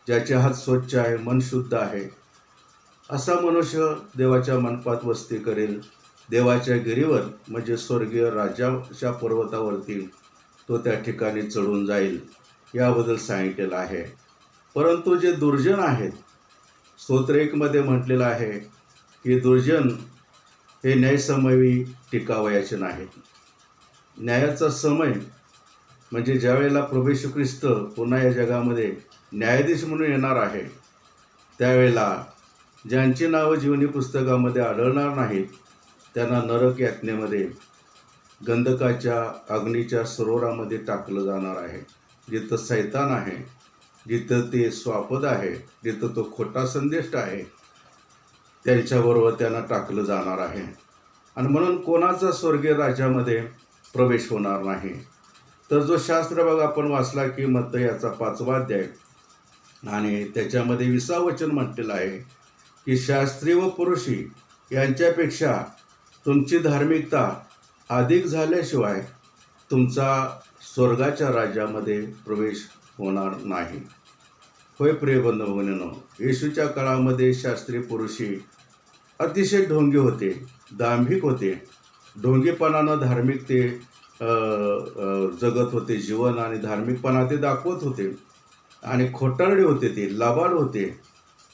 ज्याचे हात स्वच्छ आहे, मन शुद्ध आहे, असा मनुष्य देवाच्या मंडपात वस्ती करेल. देवाच्या गिरीवर म्हणजे स्वर्गीय राज्याच्या पर्वतावरती तो त्या ठिकाणी चढून जाईल याबद्दल सांगितलेलं आहे. परंतु जे दुर्जन आहेत, स्तोत्र 1 मध्ये म्हटलेलं आहे की दुर्जन हे न्यायसमयी टिकावयाचे नाहीत. न्यायाचा समय म्हणजे ज्या वेळेला प्रभू येशू ख्रिस्त पुन्हा या जगामध्ये न्यायाधीश म्हणून येणार आहे, त्यावेळेला ज्यांची नावं जीवनी पुस्तकामध्ये आढळणार नाहीत त्यांना नरक यातनेमध्ये, गंधकाच्या अग्नीच्या सरोवरामध्ये टाकलं जाणार आहे. जिथं सैतान आहे, जिथं ते स्वापद आहे, जिथं तो खोटा संदेष्ट आहे, त्यांच्याबरोबर त्यांना टाकलं जाणार आहे. आणि म्हणून कोणाचा स्वर्गीय राज्यामध्ये प्रवेश होणार नाही. तर जो शास्त्र बघा आपण वाचला की मत्ती याचा 5वा अध्याय आणि त्याच्यामध्ये 20 वचन म्हटलेलं आहे की शास्त्री व पुरुषी यांच्यापेक्षा तुमची धार्मिकता अधिक झाल्याशिवाय तुमचा स्वर्गाच्या राज्यामध्ये प्रवेश होणार नाही. होय प्रिय बंधू भगिनींनो, येशूच्या काळामध्ये शास्त्री पुरुषी अतिशय ढोंगी होते, दांभिक होते, ढोंगीपणानं धार्मिकते जगत होते, जीवन आणि धार्मिकपणा ते दाखवत होते आणि खोटारडे होते, ते लबाड होते.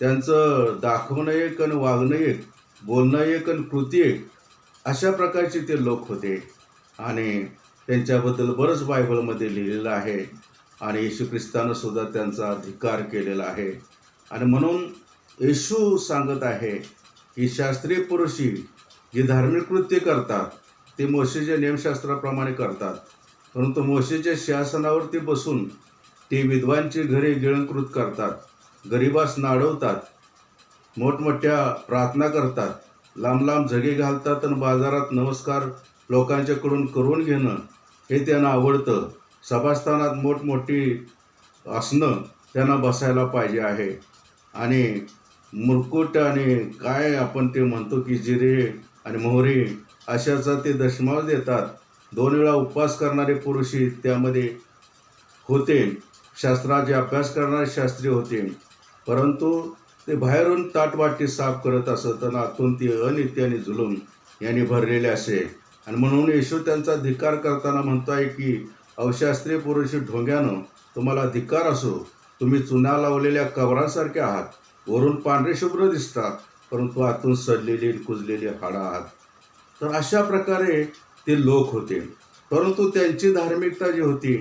त्यांचं दाखवणं एक आणि वागणं एक, बोलणं एक आणि कृती एक, अशा प्रकारचे ते लोक होते आणि त्यांच्याबद्दल बरंच बायबलमध्ये लिहिलेलं आहे आणि येशू ख्रिस्तानं सुद्धा त्यांचा धिक्कार केलेला आहे. आणि म्हणून येशू सांगत आहे की शास्त्रीय पुरुषी जी धार्मिक कृत्य करतात ते मोशेच्या नियमशास्त्राप्रमाणे करतात, परंतु मोशेच्या शासनावरती बसून ते विधवांची घरे गिळंकृत करतात, गरिबास नाडवतात, मोठमोठ्या प्रार्थना करतात, लांब लांब झगे घालतात आणि बाजारात नमस्कार लोकांच्याकडून करून घेणं हे त्यांना आवडतं. सभास्थानात मोठमोठी आसनं त्यांना बसायला पाहिजे आहे आणि मुरकुट आणि काय आपण ते म्हणतो की जिरे आणि मोहरी अशाचा ते दशमांश देतात. 2 वेळा उपवास करणारे पुरुषही त्यामध्ये होते. शास्त्राचे अभ्यास करणारे शास्त्री होते. परंतु ते बाहेरून ताटवाटी साफ करत असत आणि आतून ती अनित्य आणि जुलूम यांनी भरलेले असे. आणि म्हणून येशू त्यांचा धिक्कार करताना म्हणतोय की अवशास्त्रीय पुरुष ढोंग्यानं तुम्हाला धिक्कार असो, तुम्ही चुना लावलेल्या कबरांसारखे आहात. वरून पांढरे शुभ्र दिसतात, परंतु आतून सडलेली कुजलेली हाडं आहात. तर अशा प्रकारे ते लोक होते. परंतु त्यांची धार्मिकता जी होती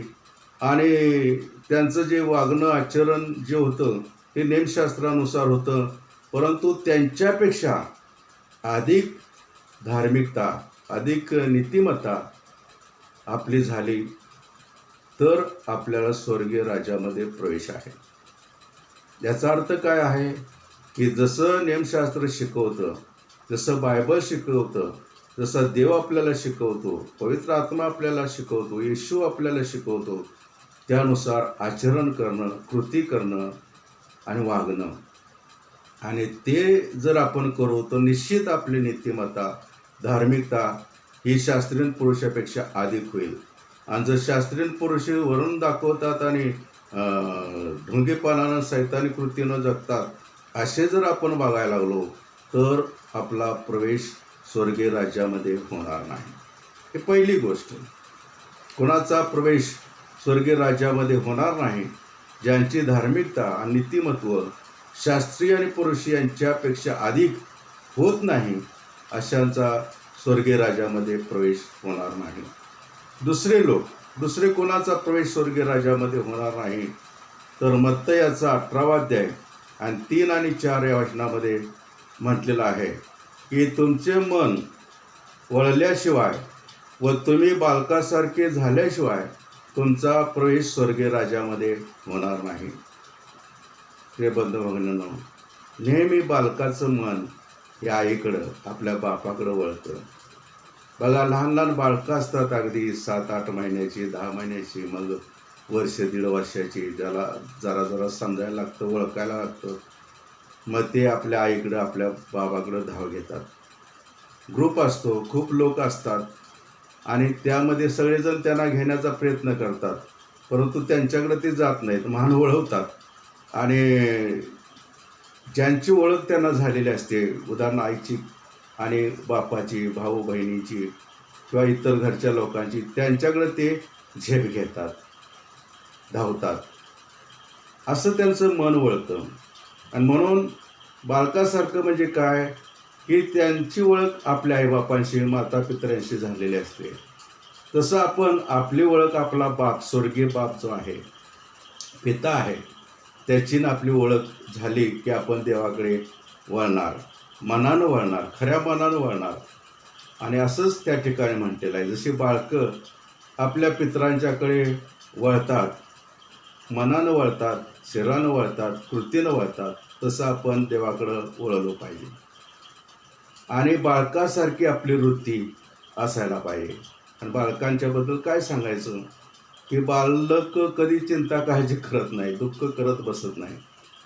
आणि त्यांचं जे वागणं आचरण जे होतं ते नेमशास्त्रानुसार होतं. परंतु त्यांच्यापेक्षा अधिक धार्मिकता, अधिक नीतिमत्ता आपली झाली तर आपल्याला स्वर्गीय राज्यामध्ये प्रवेश आहे. याचा अर्थ काय आहे की जसं नियमशास्त्र शिकवतं, जसं बायबल शिकवतं, जसं देव आपल्याला शिकवतो, पवित्र आत्मा आपल्याला शिकवतो, येशू आपल्याला शिकवतो, त्यानुसार आचरण करणं, कृती करणं आणि वागणं. आणि ते जर आपण करू तर निश्चित आपली नीतिमत्ता, धार्मिकता ही शास्त्रीय पुरुषापेक्षा अधिक होईल. आणि जर शास्त्रीय पुरुष वरून दाखवतात आणि ढोंगेपणानं सैतानी कृतीनं जगतात, असे जर आपण बघायला लागलो तर आपला प्रवेश स्वर्गीय राज्यामध्ये होणार नाही. ही पहिली गोष्ट. कोणाचा प्रवेश स्वर्गीय राज्यामध्ये होणार नाही? ज्यांची धार्मिकता आणि नीतिमत्व शास्त्रीय आणि पुरुष यांच्यापेक्षा अधिक होत नाही, अशांचा स्वर्गीय राज्यामध्ये प्रवेश होणार नाही. दुसरे कोणाचा प्रवेश स्वर्गीय राज्यामध्ये होणार नाही तर मत्तयाचा 18 अध्याय आणि 3 आणि 4 या वचनामध्ये म्हटलेलं आहे की तुमचे मन वळल्याशिवाय व तुम्ही बालकासारखे झाल्याशिवाय तुमचा प्रवेश स्वर्गीय राज्यामध्ये होणार नाही. प्रिय बंधू भगिनींनो, नेहमी बालकाचं मन हे आईकडं, आपल्या बापाकडं वळतं. बघा, लहान लहान बाळकं असतात, अगदी 7-8 महिन्याची, 10 महिन्याची, मग वर्ष 1.5 वर्षाची, ज्याला जरा जरा समजायला लागतं, ओळखायला लागतं. मग ते आपल्या आईकडं, आपल्या बाबाकडं धाव घेतात. ग्रुप असतो, खूप लोक असतात आणि त्यामध्ये सगळेजण त्यांना घेण्याचा प्रयत्न करतात, परंतु त्यांच्याकडे ते जात नाहीत, मान वळवतात. आणि ज्यांची ओळख त्यांना झालेली असते, उदाहरण आईची आणि बापाची, भाऊ बहिणीची किंवा इतर घरच्या लोकांची, त्यांच्याकडे ते झेप घेतात, धावतात. असं त्यांचं मन वळतं. आणि म्हणून बालकासारखं म्हणजे काय की त्यांची ओळख आपल्या आईबापांशी, मातापित्र्यांशी झालेली असते. तसं आपण आपली ओळख आपला बाप, स्वर्गीय बाप जो आहे, पिता आहे, त्याची आपली ओळख झाली की आपण देवाकडे वळणार, मनानं वळणार, खऱ्या मनानं वळणार. आणि असंच त्या ठिकाणी म्हटलेलं आहे, जशी बाळकं आपल्या पितरांच्याकडे वळतात, मनानं वळतात, शरीरानं वळतात, कृतीनं वळतात, तसं आपण देवाकडं वळलो पाहिजे. आणि बाळकासारखी आपली वृत्ती असायला पाहिजे. आणि बाळकांच्याबद्दल काय सांगायचं की बालक कधी चिंता काळजी करत नाही, दुःख करत बसत नाही.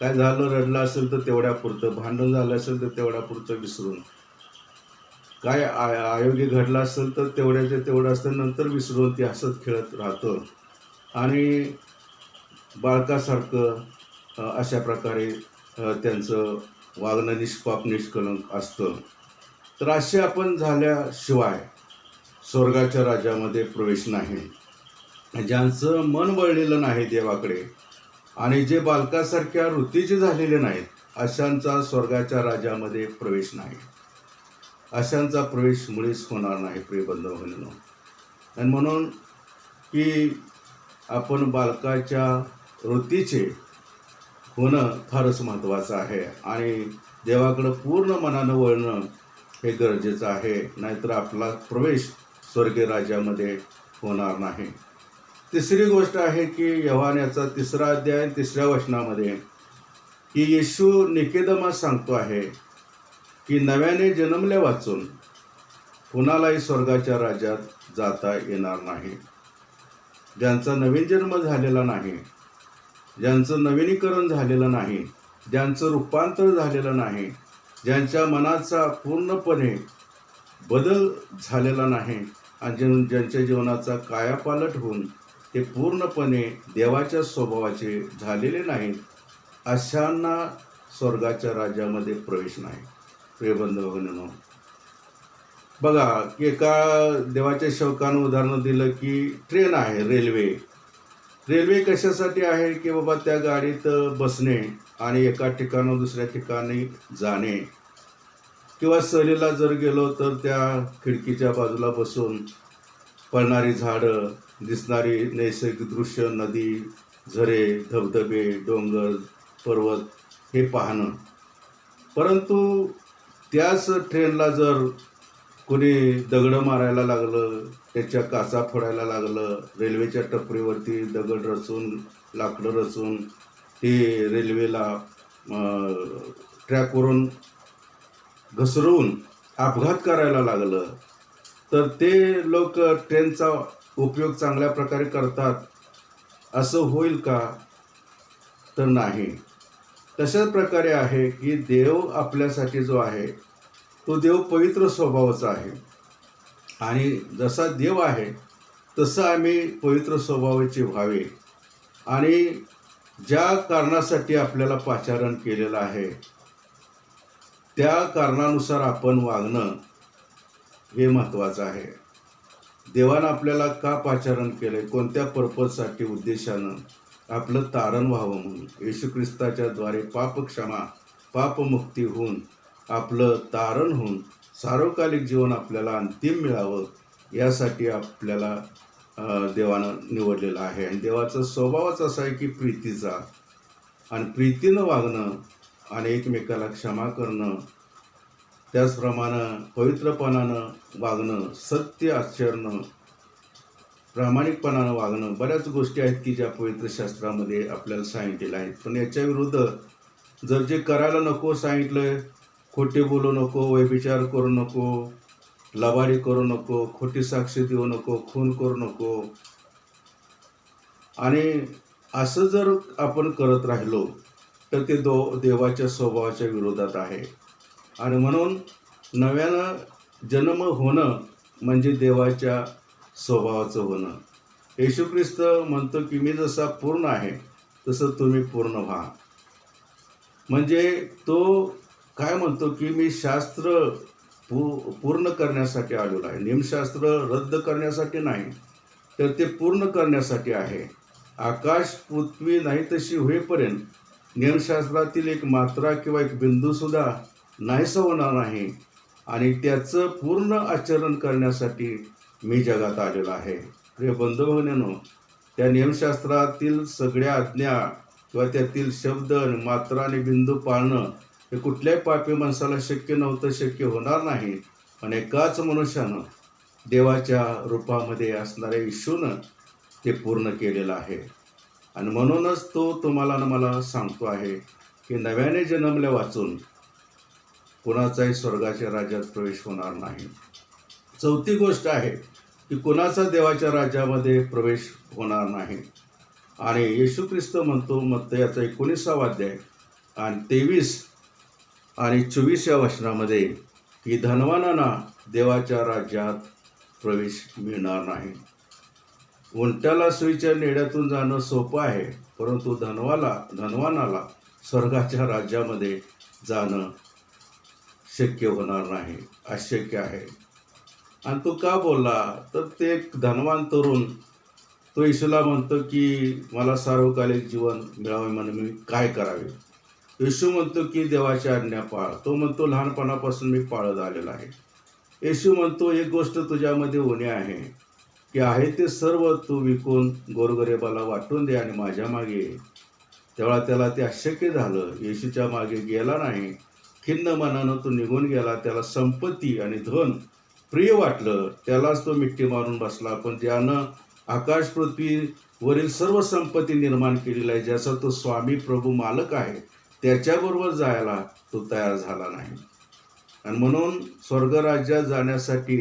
काय झालं, रडलं असेल तर तेवढ्यापुरतं, भांडण झालं असेल तर तेवढ्यापुरतं विसरून, काय अयोग्य घडलं असेल तर तेवढ्याच्या तेवढं असतं, नंतर विसरून ती हसत खेळत राहतं. आणि बाळकासारखं अशा प्रकारे त्यांचं वागणं निष्पाप, निष्कलंक असतं. तर असे आपण झाल्याशिवाय स्वर्गाच्या राज्यामध्ये प्रवेश नाही. ज्यांचं मन वळलेलं नाही देवाकडे आणि जे बालकासारख्या वृत्तीचे झालेले नाहीत, अशांचा स्वर्गाच्या राज्यामध्ये प्रवेश नाही. अशांचा प्रवेश मुळीच होणार नाही, प्रिय बंधू भगिनींनो. आणि म्हणून की आपण बालकाच्या वृत्तीचे होणं फारच महत्त्वाचं आहे आणि देवाकडं पूर्ण मनानं वळणं हे गरजेचं आहे. नाहीतर आपला प्रवेश स्वर्गीय राज्यामध्ये होणार नाही. तिसरी गोष्ट आहे की योहानाचा 3 अध्याय 3 वचनामध्ये की येशू निकोदेमास सांगतो आहे की नव्याने जन्मल्या वाचून कुणालाही स्वर्गाच्या राज्यात जाता येणार नाही. ज्यांचा नवीन जन्म झालेला नाही, ज्यांचं नवीनीकरण झालेलं नाही, ज्यांचं रूपांतर झालेलं नाही, ज्यांच्या मनाचा पूर्णपणे बदल झालेला नाही आणि ज्यांच्या जीवनाचा कायापालट होऊन ते पूर्णपणे देवाच्या स्वभावाचे झालेले नाहीत, अशांना स्वर्गाच्या राज्यामध्ये प्रवेश नाही. प्रिय बंधू भगिनींनो, बघा की एका देवाच्या सेवकानं उदाहरण दिलं की ट्रेन आहे, रेल्वे कशासाठी आहे की बाबा त्या गाडीत बसणे आणि एका ठिकाणाहून दुसऱ्या ठिकाणी जाणे, किंवा सहलीला जर गेलो तर त्या खिडकीच्या बाजूला बसून पळणारी झाडं, दिसणारी नैसर्गिक दृश्य, नदी, झरे, धबधबे, डोंगर, पर्वत हे पाहणं. परंतु त्याच ट्रेनला जर कोणी दगडं मारायला लागलं, त्याच्या काचा फोडायला लागलं, रेल्वेच्या टपरीवरती दगड रचून, लाकडं रचून ते रेल्वेला ट्रॅकवरून घसरवून अपघात करायला लागलं, तर ते लोक ट्रेनचा उपयोग चांगल्या प्रकारे करतात असं होईल का? तर नाही. तशाच प्रकारे आहे की देव आपल्यासाठी जो आहे तो देव पवित्र स्वभावाचा आहे आणि जसा देव आहे तसं आम्ही पवित्र स्वभावाचे व्हावे आणि ज्या कारणासाठी आपल्याला पाचारण केलेलं आहे त्या कारणानुसार आपण वागणं हे महत्त्वाचं आहे. देवानं आपल्याला का पाचारण केलं आहे, कोणत्या पर्पजसाठी, उद्देशानं, आपलं तारण व्हावं म्हणून. येशू ख्रिस्ताच्या द्वारे पापक्षमा, पापमुक्ती होऊन, आपलं तारण होऊन सार्वकालिक जीवन आपल्याला अंतिम मिळावं यासाठी आपल्याला देवानं निवडलेलं आहे. आणि देवाचा स्वभावच असा आहे की प्रीतीचा, आणि प्रीतीनं वागणं आणि एकमेकाला क्षमा करणं, त्याचप्रमाणे पवित्रपणानं वागणं, सत्य आचरणं, प्रामाणिकपणानं वागणं, बऱ्याच गोष्टी आहेत की ज्या पवित्र शास्त्रामध्ये आपल्याला सांगितलेल्या आहेत. पण याच्या विरुद्ध जर जे करायला नको सांगितलं, खोटे बोलू नको, व्यभिचार करू नको, लबाडी करू नको, खोटी साक्ष देऊ नको, खून करू नको, आणि असं जर आपण करत राहिलो तर ते देवाच्या स्वभावाच्या विरोधात आहे. आणि म्हणून नव्यानं जन्म होणं म्हणजे देवाच्या स्वभावाचं होणं. येशू ख्रिस्त म्हणतो की मी जसा पूर्ण आहे तसं तुम्ही पूर्ण व्हा. म्हणजे तो काय म्हणतो की मी शास्त्र पूर्ण करण्यासाठी आलेलो आहे. नियमशास्त्र रद्द करण्यासाठी नाही, तर ते पूर्ण करण्यासाठी आहे. आकाश पृथ्वी नाही तशी होईपर्यंत नियमशास्त्रातील एक मात्रा किंवा एक बिंदूसुद्धा नाहीसा होणार नाही, आणि त्याचं पूर्ण आचरण करण्यासाठी मी जगात आलेलो आहे. प्रिय बंधू भगिनींनो, त्या नियमशास्त्रातील सगळ्या आज्ञा किंवा त्यातील शब्द आणि मात्रा आणि बिंदू पाळणं हे कुठल्याही पापी माणसाला शक्य नव्हतं, शक्य होणार नाही. पण एकाच मनुष्यानं देवाच्या रूपामध्ये असणाऱ्या येशूनं ते पूर्ण केलेलं आहे. आणि म्हणूनच तो तुम्हाला आणि मला सांगतो आहे की नव्याने जन्मल्या वाचून कुणाचाही स्वर्गाच्या राज्यात प्रवेश होणार नाही. चौथी गोष्ट आहे की कुणाचा देवाच्या राज्यामध्ये प्रवेश होणार नाही. आणि येशू ख्रिस्त म्हणतो मत्तयाचा 19 अध्याय आणि 23 आणि 24 या वचनामध्ये की धनवानांना देवाच्या राज्यात प्रवेश मिळणार नाही. उंटाला सुईच्या नेड्यातून जाणं सोपं आहे, परंतु धनवानाला स्वर्गाच्या राज्यामध्ये जाणं शक्य होणार नाही, अशक्य आहे. आणि तो का बोलला तर ते धनवान तरुण तो येशूला म्हणतो की मला सार्वकालिक जीवन मिळावे म्हणून मी काय करावे. येशू म्हणतो की देवाच्या आज्ञा पाळ. तो म्हणतो लहानपणापासून मी पाळत आलेला आहे. येशू म्हणतो एक गोष्ट तुझ्यामध्ये होणे आहे की आहे ते सर्व तू विकून गोरगरिबाला वाटून दे आणि माझ्या मागे ये. तेव्हा त्याला ते अशक्य झालं. येशूच्या मागे गेला नाही. खिन्न मनानं तो निघून गेला. त्याला संपत्ती आणि धन प्रिय वाटलं, त्यालाच तो मिठी मारून बसला. पण ज्यानं आकाश पृथ्वीवरील सर्व संपत्ती निर्माण केलेली आहे, ज्याचा तो स्वामी प्रभू मालक आहे, त्याच्याबरोबर जायला तो तयार झाला नाही. आणि म्हणून स्वर्गराज्यात जाण्यासाठी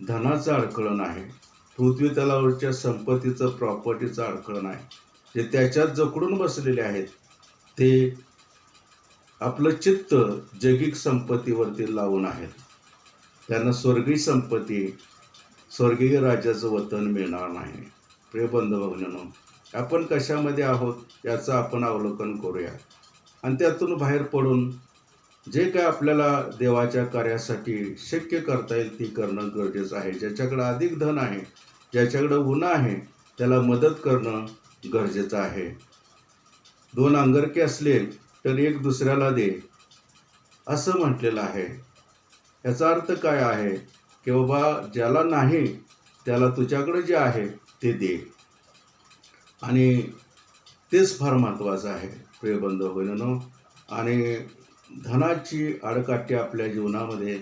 धनाचं अडखळण आहे, पृथ्वी तलावरच्या संपत्तीचं, प्रॉपर्टीचं अडखळण आहे. जे त्याच्यात जकडून बसलेले आहेत ते आपलं चित्त जैगिक संपत्तीवरती लावून आहेत, त्यांना स्वर्गीय संपत्ती, स्वर्गीय राज्याचं वतन मिळणार नाही. प्रिय बंधू भगिनींनो, आपण कशामध्ये आहोत याचं आपण अवलोकन करूया आणि त्यातून बाहेर पडून जे काय आपल्याला देवाच्या कार्यासाठी शक्य करता येईल ती करणं गरजेचं आहे. ज्याच्याकडे अधिक धन आहे, ज्याच्याकडे उन्हा आहे, त्याला मदत करणं गरजेचं आहे. 2 अंगरखे असले तर एक दुसऱ्याला दे, असं म्हटलेलं आहे. याचा अर्थ काय आहे की बाबा ज्याला नाही त्याला तुझ्याकडे जे आहे ते दे, आणि तेच फार महत्त्वाचं आहे. प्रिय बंधू भगिनींनो, आणि धनाची आडकाठी आपल्या जीवनामध्ये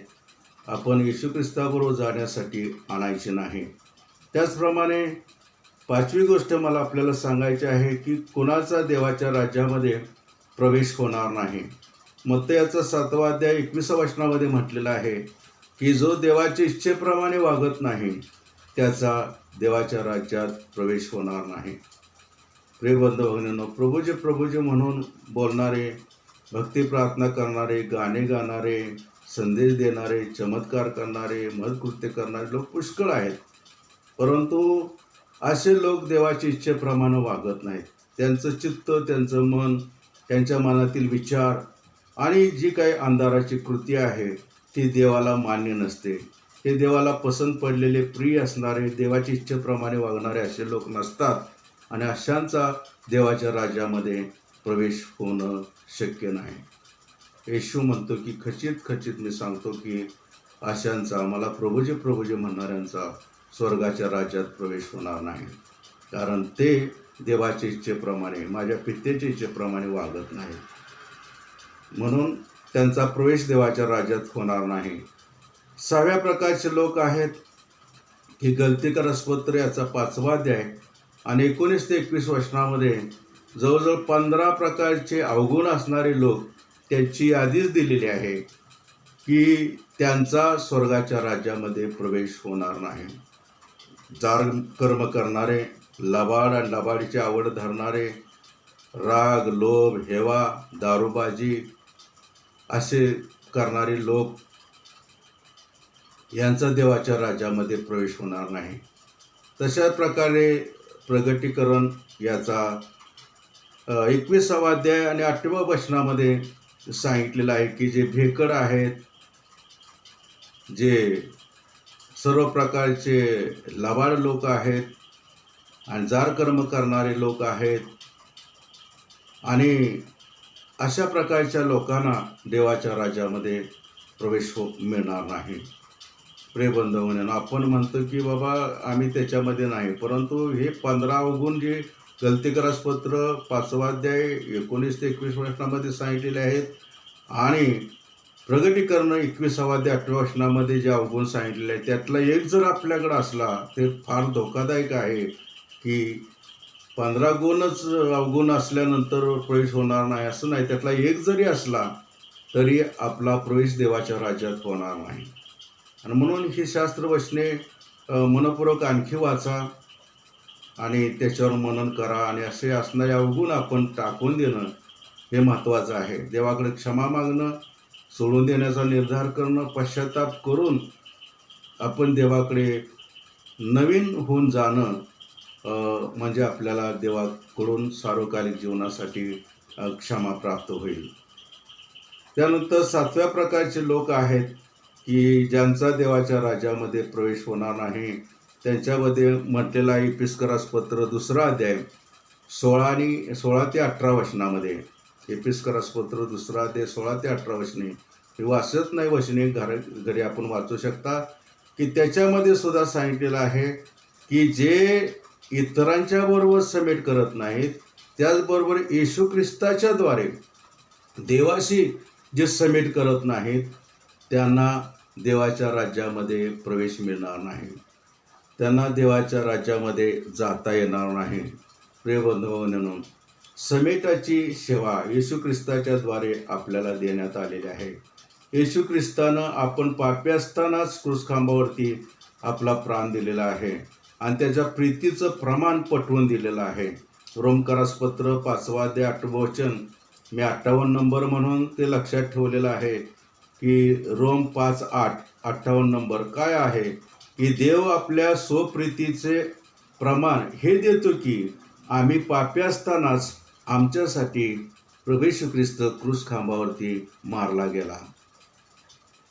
आपण येशू ख्रिस्ताबरोबर जाण्यासाठी आणायची नाही. त्याचप्रमाणे 5वी गोष्ट मला आपल्याला सांगायची आहे की कुणाचा देवाच्या राज्यामध्ये प्रवेश होणार नाही. मत्तयाचा 7वा अध्याय 21 वचनामध्ये म्हटलेलं आहे की जो देवाच्या इच्छेप्रमाणे वागत नाही त्याचा देवाच्या राज्यात प्रवेश होणार नाही. प्रिय बंधू भगिनींनो, प्रभूजी म्हणून बोलणारे, भक्ती प्रार्थना करणारे, गाणे गाणारे, संदेश देणारे, चमत्कार करणारे, महत्कृत्य करणारे लोक पुष्कळ आहेत, परंतु असे लोक देवाच्या इच्छेप्रमाणे वागत नाहीत. त्यांचं चित्त, त्यांचं मन, त्यांच्या मनातील विचार आणि जी काही अंधाराची कृती आहे ती देवाला मान्य नसते. हे देवाला पसंत पडलेले, प्रिय असणारे, देवाच्या इच्छेप्रमाणे वागणारे असे लोक नसतात, आणि अशांचा देवाच्या राज्यामध्ये प्रवेश होणं शक्य नाही. येशू म्हणतो की खचित मी सांगतो की अशांचा, मला प्रभूजी म्हणणाऱ्यांचा स्वर्गाच्या राज्यात प्रवेश होणार नाही, कारण ते देवाच्या इच्छेप्रमाणे, माझ्या पित्याच्या इच्छेप्रमाणे वागत नाही, म्हणून त्यांचा प्रवेश देवाच्या राज्यात होणार नाही. 6व्या प्रकारचे लोक आहेत की गलतीकरस्पत्र याचा 5वा अध्याय आणि 19 ते 21 वचनामध्ये जवळजवळ 15 प्रकारचे अवगुण असणारे लोक त्यांची यादीच दिलेली आहे की त्यांचा स्वर्गाच्या राज्यामध्ये प्रवेश होणार नाही. जार कर्म करणारे, लबाड आणि लबाडीची आवड धरणारे, राग, लोभ, हेवा, दारूबाजी असे करणारे लोक यांचा देवाच्या राज्यामध्ये प्रवेश होणार नाही. तशा प्रकारे प्रगटीकरण याचा 21वा अध्याय आणि 8व्या वचनामध्ये सांगितलेलं आहे की जे भेकड आहेत, जे सर्व प्रकारचे लबाड लोक आहेत आणि जार कर्म करणारे लोक आहेत, आणि अशा प्रकारच्या लोकांना देवाच्या राज्यामध्ये प्रवेश मिळणार नाही. प्रिय बंधू म्हणून आपण म्हणतो की बाबा आम्ही त्याच्यामध्ये नाही, परंतु हे 15 अवगुण जे गलतीकरस्पत्र 5वा अध्याय 19 ते 21 वचनामध्ये सांगितलेले आहेत, आणि प्रगटीकरण 21वा अध्याय 8व्या वचनामध्ये जे अवगुण सांगितलेले आहेत त्यातला एक जर आपल्याकडे असला ते फार धोकादायक आहे की 15 गुणच अवगुण असल्यानंतर प्रवेश होणार नाही असं नाही. त्यातला एक जरी असला तरी आपला प्रवेश देवाच्या राज्यात होणार नाही. आणि म्हणून ही शास्त्रवचने मनपूर्वक आणखी वाचा आणि त्याच्यावर मनन करा, आणि असे असणारे अवगुण आपण टाकून देणं हे महत्त्वाचं आहे. देवाकडे क्षमा मागणं, सोडून देण्याचा निर्धार करणं, पश्चाताप करून आपण देवाकडे नवीन होऊन जाणं म्हणजे आपल्याला देवाकडून सार्वकालिक जीवनासाठी क्षमा प्राप्त होईल. त्यानंतर 7व्या प्रकारचे लोक आहेत की ज्यांचा देवाच्या राज्यामध्ये प्रवेश होणार नाही. त्यांच्यामध्ये म्हटलेलं आहे एपिस्करासपत्र 2रा अध्याय 16 ते 18 वचनामध्ये. एपिस्करासपत्र 2रा अध्याय 16 ते 18 वचने, हे वाचत नाही वचने, घरी आपण वाचू शकता की त्याच्यामध्ये सुद्धा सांगितलेलं आहे की जे इतरांच्या बरोबर समेट करत नाहीत, त्याचबरोबर येशू ख्रिस्ताच्याद्वारे देवाशी जे समेट करत नाहीत त्यांना देवाच्या राज्यामध्ये प्रवेश मिळणार नाही, त्यांना देवाच्या राज्यामध्ये जाता येणार नाही. प्रिय बंधूंनो, समेटाची सेवा येशू ख्रिस्ताच्याद्वारे आपल्याला देण्यात आलेली आहे. येशू ख्रिस्तानं आपण पापी असतानाच क्रूसखांबावरती आपला प्राण दिलेला आहे आणि त्याच्या प्रीतीचं प्रमाण पटवून दिलेलं आहे. रोमकरासपत्र 5वा अध्याय 8वं वचन मी 58 नंबर म्हणून ते लक्षात ठेवलेलं आहे की रोम 5:8 58 नंबर काय आहे की देव आपल्या स्वप्रीतीचे प्रमाण हे देतो की आम्ही पापी असतानाच आमच्यासाठी प्रभू येशू ख्रिस्त क्रूस खांबावरती मारला गेला.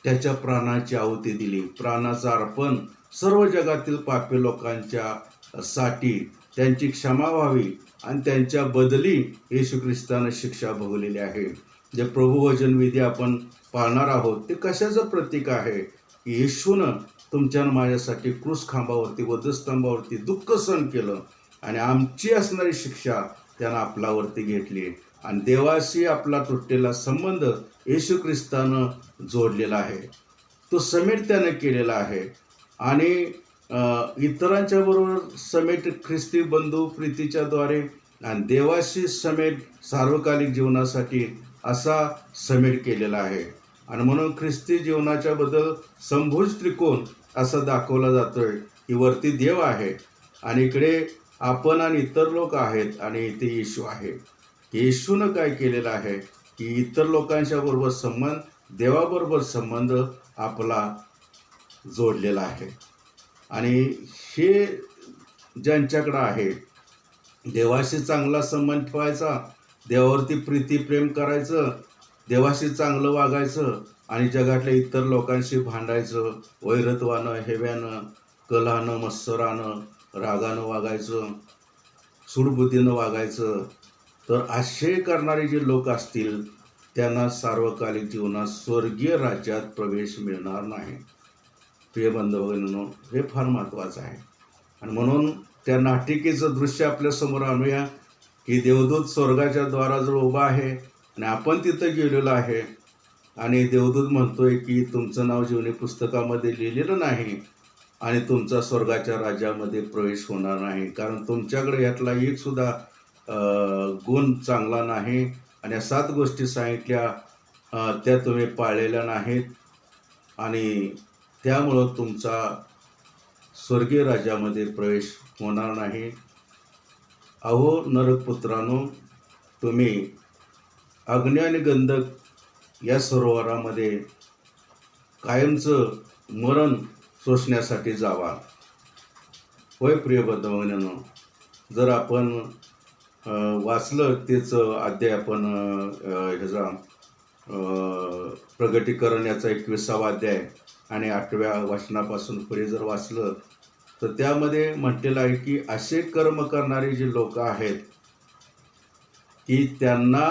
त्याच्या प्राणाची आहुती दिली, प्राणाचं अर्पण सर्व जगातील पापी लोकांच्या साठी त्यांची क्षमा व्हावी आणि त्यांच्या बदली येशू ख्रिस्तानं शिक्षा भोगलेली आहे. जे प्रभू वचन विधी आपण पाळणार आहोत ते कशाचं प्रतीक आहे की येशूनं तुमच्या माझ्यासाठी क्रूस खांबावरती वधस्तंभावरती दुःख सहन केलं आणि आमची असणारी शिक्षा त्यानं आपल्यावरती घेतली आणि देवाशी आपला तुटलेला संबंध येशू ख्रिस्तानं जोडलेला आहे. तो समेट त्यानं केलेला आहे आणि इतरांच्या बरोबर समेट ख्रिस्ती बंधू प्रीतीच्याद्वारे आणि देवाशी समेट सार्वकालिक जीवनासाठी असा समेट केलेला आहे. आणि म्हणून ख्रिस्ती जीवनाच्या बद्दल समभुज त्रिकोण असा दाखवला जातोय की वरती देव आहे आणि इकडे आपण आणि इतर लोक आहेत आणि इथे येशू आहे. येशूनं काय केलेलं आहे की इतर लोकांच्या बरोबर संबंध, देवाबरोबर संबंध आपला जोडलेला आहे. आणि हे ज्यांच्याकडं आहे देवाशी चांगला संबंध ठेवायचा, देवावरती प्रीती प्रेम करायचं, देवाशी चांगलं वागायचं आणि जगातल्या इतर लोकांशी भांडायचं, वैरत्वानं, हेव्यानं, कलहानं, मत्सरानं, रागानं वागायचं, सूडबुद्धीनं वागायचं, तर असे करणारे जे लोक असतील त्यांना सार्वकालिक जीवनात स्वर्गीय राज्यात प्रवेश मिळणार नाही. प्रिय बंधू भगिनींनो, हे फार महत्त्वाचं आहे. आणि म्हणून त्या नाटिकेचं दृश्य आपल्यासमोर आणूया की देवदूत स्वर्गाच्या द्वाराजवळ उभा आहे आणि आपण तिथं गेलेलो आहे आणि देवदूत म्हणतोय की तुमचं नाव जीवनी पुस्तकामध्ये लिहिलेलं नाही आणि तुमचा स्वर्गाच्या राज्यामध्ये प्रवेश होणार नाही, कारण तुमच्याकडे यातला एक सुद्धा गुण चांगला नाही आणि या 7 गोष्टी सांगितल्या त्या तुम्ही पाळलेल्या नाहीत आणि त्यामुळं तुमचा स्वर्गीय राज्यामध्ये प्रवेश होणार नाही. अहो नरकपुत्रांनो, तुम्ही अग्नी आणि गंधक या सरोवरामध्ये कायमचं मरण सोसण्यासाठी जावा. होय प्रिय बंधूभगिनींनो, जर आपण वाचलं तेच अध्याय आपण ह्याचा प्रगटीकरण याचा 21वा अध्याय आणि 8व्या वचनापासून पुढे जर वाचलं तर त्यामध्ये म्हटलेलं आहे की असे कर्म करणारे जे लोक आहेत की त्यांना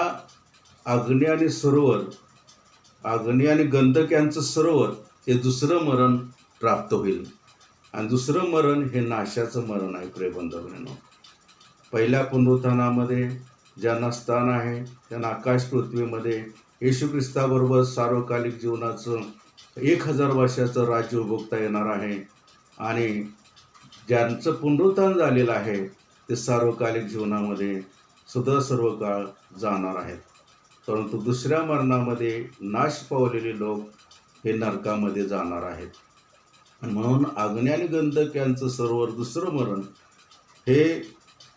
अग्नी आणि सरोवर, अग्नी आणि गंधक यांचं सरोवर हे दुसरं मरण प्राप्त होईल आणि दुसरं मरण हे नाशाचं मरण आहे. प्रिय बंधूभगिनींनो, पहिल्या पुनरुत्थानामध्ये ज्यांना स्थान आहे त्यांना आकाश पृथ्वीमध्ये येशू ख्रिस्ताबरोबर सार्वकालिक जीवनाचं 1000 वर्षाचं राज्य उभोगता येणार आहे आणि ज्यांचं पुनरुत्थान झालेलं आहे ते सार्वकालिक जीवनामध्ये सुद्धा सर्व काळ जाणार आहेत. परंतु दुसऱ्या मरणामध्ये नाश पावलेले लोक हे नरकामध्ये जाणार आहेत. आणि म्हणून अग्नी आणि गंधक यांचं सरोवर दुसरं मरण हे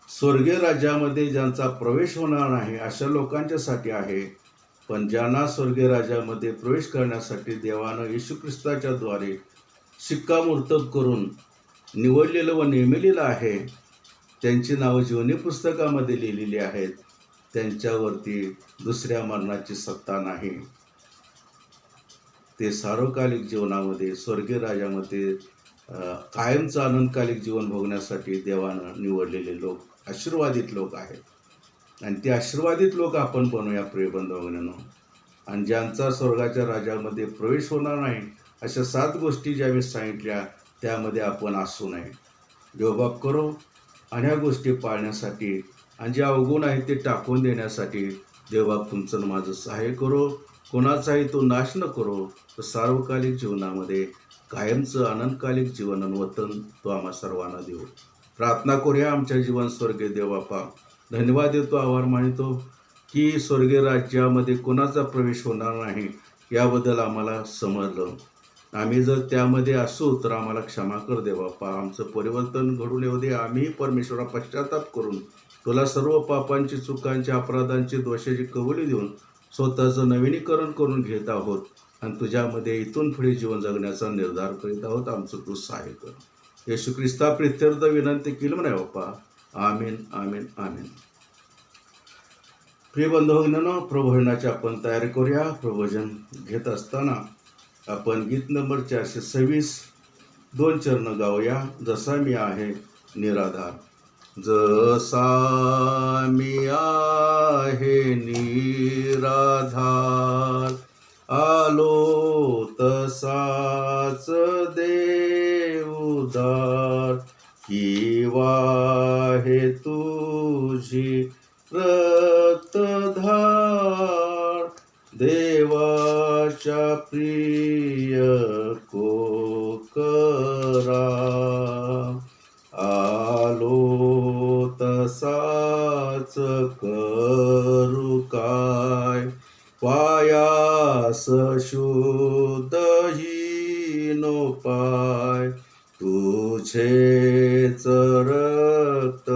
स्वर्गीय राज्यामध्ये ज्यांचा प्रवेश होणार नाही अशा लोकांच्यासाठी आहे. पण ज्यांना स्वर्गीय राज्यामध्ये प्रवेश करण्यासाठी देवानं येशू ख्रिस्ताच्या द्वारे शिक्कामोर्तब करून निवडलेलं व नेमलेलं आहे, त्यांची नावं जीवनी पुस्तकामध्ये लिहिलेली आहेत, त्यांच्यावरती दुसऱ्या मरणाची सत्ता नाही. ते सार्वकालिक जीवनामध्ये स्वर्गीय राज्यामध्ये कायमचं आनंदकालिक जीवन भोगण्यासाठी देवानं निवडलेले लोक आशीर्वादित लोक आहेत आणि ते आशीर्वादित लोक आपण बनूया प्रिय बंधूभगिनींनो. आणि ज्यांचा स्वर्गाच्या राज्यामध्ये प्रवेश होणार नाही अशा 7 गोष्टी ज्या मी सांगितल्या त्यामध्ये आपण असू नये. देवबाप करो आणि ह्या गोष्टी पाळण्यासाठी आणि जे अवगुण आहेत ते टाकून देण्यासाठी देवबाप तुमचं माझं सहाय्य करो. कोणाचाही तो नाश न करो, तर सार्वकालिक जीवनामध्ये कायमचं आनंदकालिक जीवन वतन तो आम्हा सर्वांना देऊ. प्रार्थना करूया. आमच्या जीवन स्वर्गीय देवबापा, धन्यवाद देतो, आभार मानितो की स्वर्गीय राज्यामध्ये कोणाचा प्रवेश होणार नाही याबद्दल आम्हाला समजलं. आम्ही जर त्यामध्ये असू तर आम्हाला क्षमा कर देवबापा. आमचं परिवर्तन घडून येऊ दे. आम्ही परमेश्वरा पश्चाताप करून तुला सर्व पापांची, चुकांची, अपराधांची, दोषाची कबुली देऊन स्वतःचं नवीनीकरण करून घेत आहोत आणि तुझ्यामध्ये इथून पुढे जीवन जगण्याचा निर्धार करीत आहोत. आमचं तू सहाय्य कर. येशू ख्रिस्ता प्रित्यर्थ विनंती केली म्हणा बाप्पा. आमीन आमीन आमीन. प्रिय बंधू भगिनींनो, प्रभोजनाची आपण तयारी करूया. प्रभोजन घेत असताना आपण गीत नंबर 426 2 चरण गाऊया. जसा मी आहे निराधार. जसा मी आहे निराधार, आलो तसाच दे उदार. किंवा हे तुझी रक्तधार, देवाच्या प्रिय कोकरा. आलो तसाच करू काय, पायास शुद्ध हीनो पाय. तुझेच रक्त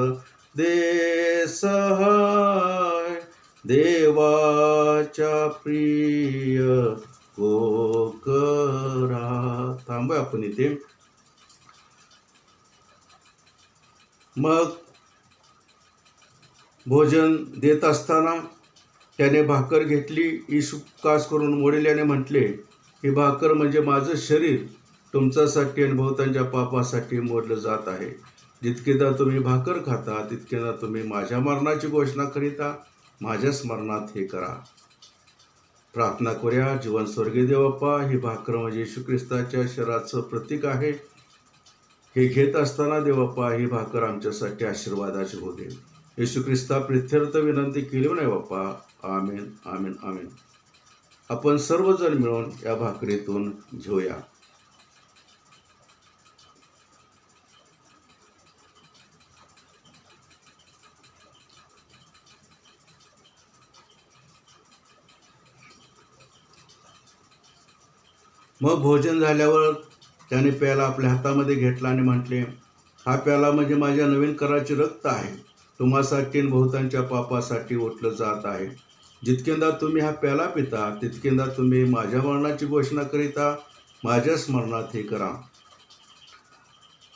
दे सहाय, देवाच्या प्रिय कोकरा. थांबूया आपण इथे. मग भोजन देत असताना त्याने भाकर घेतली, येशू कास करून मोडल्याने म्हटले, ही भाकर म्हणजे माझं शरीर तुमच्यासाठी आणि बहुतांच्या पापासाठी मोडलं जात आहे. जितकेदा तुम्ही भाकर खाता तितकेदा तुम्ही माझ्या मरणाची घोषणा करीता. माझ्या स्मरणात हे करा. प्रार्थना करूया. जीवन स्वर्गीय देवप्पा, ही भाकर म्हणजे येशू ख्रिस्ताच्या शरीराचं प्रतीक आहे. हे घेत असताना देवप्पा ही भाकर आमच्यासाठी आशीर्वादाची होऊ दे. येशू ख्रिस्ता प्रित्यर्थ विनंती केली नाही बाप्पा. आमेन आमेन आमेन. आपण सर्वजण मिळून या भाकरीतून घेऊया. मग भोजन झाल्यावर त्याने प्याला आपल्या हातामध्ये घेतला आणि म्हटले, हा प्याला म्हणजे माझ्या नवीन कराचे रक्त आहे. तुम्हासाठी आणि बहुतांच्या पापासाठी ओतलं जात आहे. जितकेंदा तुम्ही हा प्याला पिता तितकेंदा तुम्ही माझ्या मरणाची घोषणा करिता. माझ्या स्मरणात हे करा.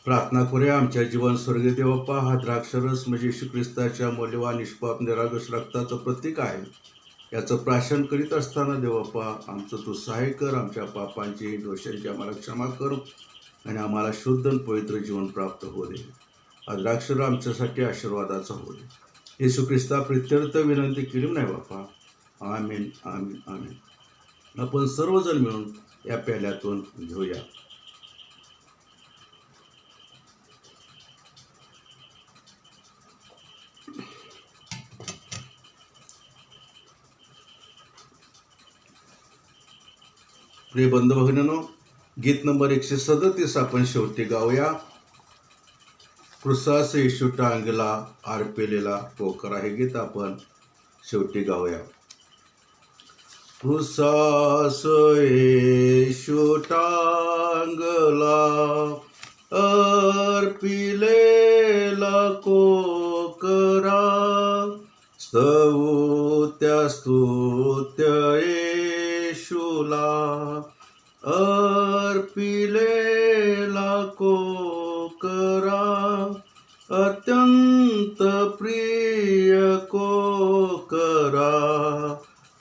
प्रार्थना करूया. आमच्या जीवन स्वर्गीय देवप्पा, हा द्राक्षरस म्हणजे येशू ख्रिस्ताच्या मौल्यवान निष्पाप निरागस रक्ताचं प्रतीक आहे. याचं प्राशन करीत असताना देवप्पा आमचं तू सहाय्य कर. आमच्या पापांची, दोषांची आम्हाला क्षमा कर आणि आम्हाला शुद्ध आणि पवित्र जीवन प्राप्त होऊ दे. हा द्राक्षर आमच्यासाठी आशीर्वादाचा होऊ दे. येशू ख्रिस्ता प्रित्यर्थ विनंती केली नाही बाप्पा. आमीन आमीन आमीन. आपण सर्वजण मिळून या प्याल्यातून घेऊया. प्रिय बंधू भगिनींनो, गीत नंबर 137 आपण शेवटी गाऊया. कृसास येशू टांगला आरपेलेला पोकरा. हे गीत आपण शेवटी गाऊया. कृसास येशू टांगला अर्पिलेला कोकरा. स्तुत्य स्तुत्य येशूला अर्पिलेला कोकरा. अत्यंत प्रिय कोकरा.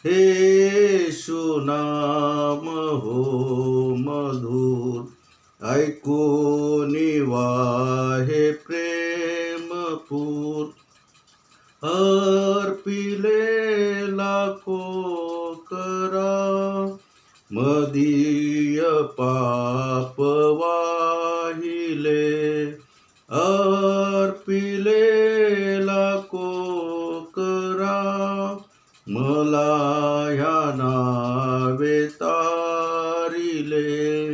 हे येशू नाम हो मधुर. ऐकून वाहे प्रेमपूर. अर्पिलेला कोकरा. मदीय पाप वाहिले. अर्पिलेला कोकरा. मला ह्या नावे तारिले.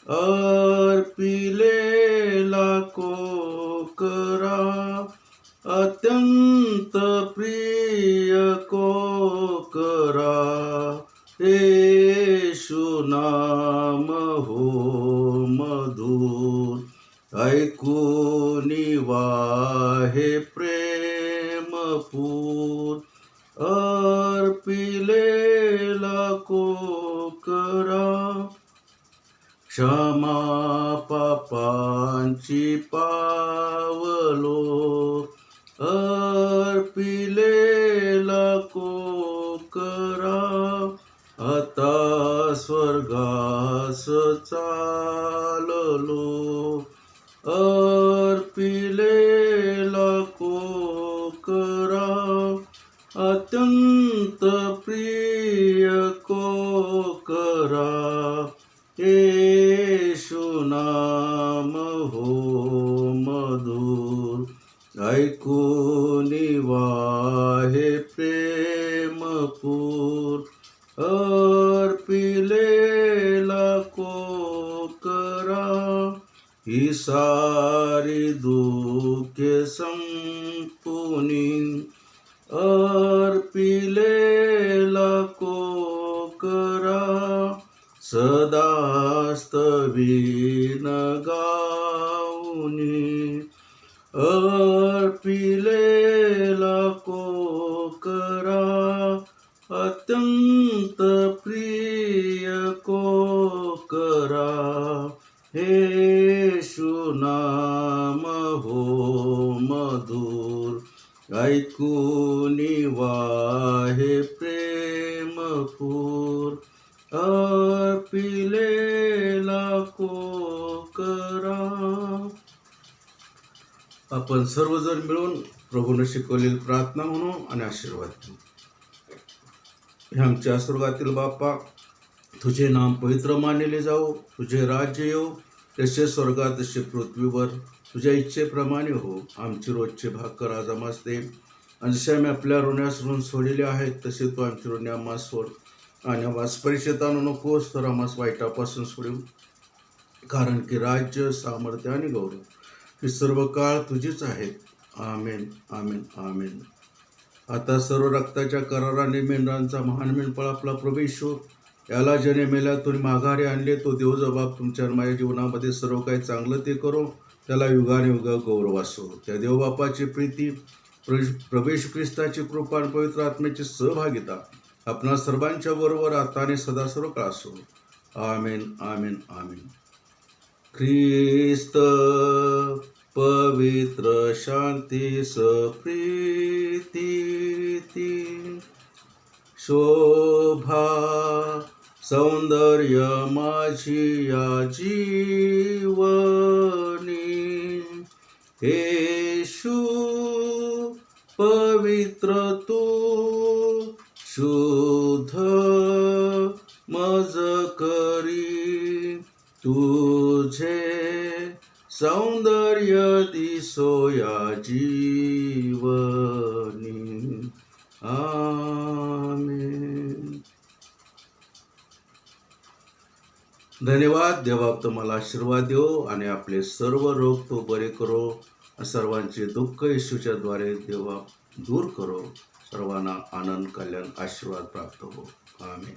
अर्पिलेला कोकरा. अत्यंत प्रिय कोकरा. येशू नाम हो मधुर. ऐकून वाहे प्रेम अर्पिलेला कोकरा क्षमा पापांची पावलो अर्पिलेला कोकरा आता स्वर्गास चाललो अर्पिलेला कोकरा अत्यंत प्रिय कोकरा येशू नाम हो मधुर ऐकून वाहे प्रेमपूर अर्पिलेला कोकरा ही सारी दुःखे संपुनी अर्पिलेला कोकरा सदास्तवीन गाऊनी अर्पिलेला कोकरा अत्यंत प्रिय कोकरा येशू नाम हो मधुर ऐकून वाहे प्रेमपूर अर्पिलेला कोकरा. आपण सर्वजण मिळून प्रभूने शिकवलेली प्रार्थना म्हणू आणि आशीर्वाद घेऊ. हे आमच्या स्वर्गातील बाप्पा, तुझे नाम पवित्र मानले जाओ, तुझे राज्य येऊ, जसे स्वर्गात तसे पृथ्वीवर तुझ्या इच्छेप्रमाणे हो. आमची रोजची भाकर आज आम्हास दे, आणि जसे आम्ही आपल्या ऋणास ऋण सोडलेले आहेत तसे तू आमची ऋणे आम्हास सोड, आणि आम्हास परीक्षेत आणू नकोस तर आम्हास वाईटापासून सोडू. कारण की राज्य, सामर्थ्य आणि गौरव ही सर्व काळ तुझीच आहेत. आमेन, आमेन, आमेन. आता सर्व रक्ताच्या कराराने मेंढरांचा महान मेंढपाळ आपला प्रभू येशू याला ज्याने मेल्यातून माघारी आणले, तो देवजबाब तुमच्या माझ्या जीवनामध्ये सर्व काही चांगलं ते करो, त्याला युगाने युग गौरव असो. त्या देवबापाची प्रीती, प्रभू येशू ख्रिस्ताची कृपा आणि पवित्र आत्म्याची सहभागिता आपणा सर्वांच्या बरोबर आता आणि सदा सर्व काळ असो. आमेन, आमेन, आमेन. ख्रिस्त पवित्र शांती सप्रीती शोभा सौंदर्य माझी या जीवनी येशू पवित्र तू शुद्ध मज करी तुझे सौंदर्य दिसो या जीवनी. आमेन. धन्यवाद. देवा तुम्हाला आशीर्वाद देव आणि आपले सर्व रोग तो बरे करो, सर्वांचे दुःख येशूच्या द्वारे देवा दूर करो, सर्वांना आनंद, कल्याण, आशीर्वाद प्राप्त हो. आमेन.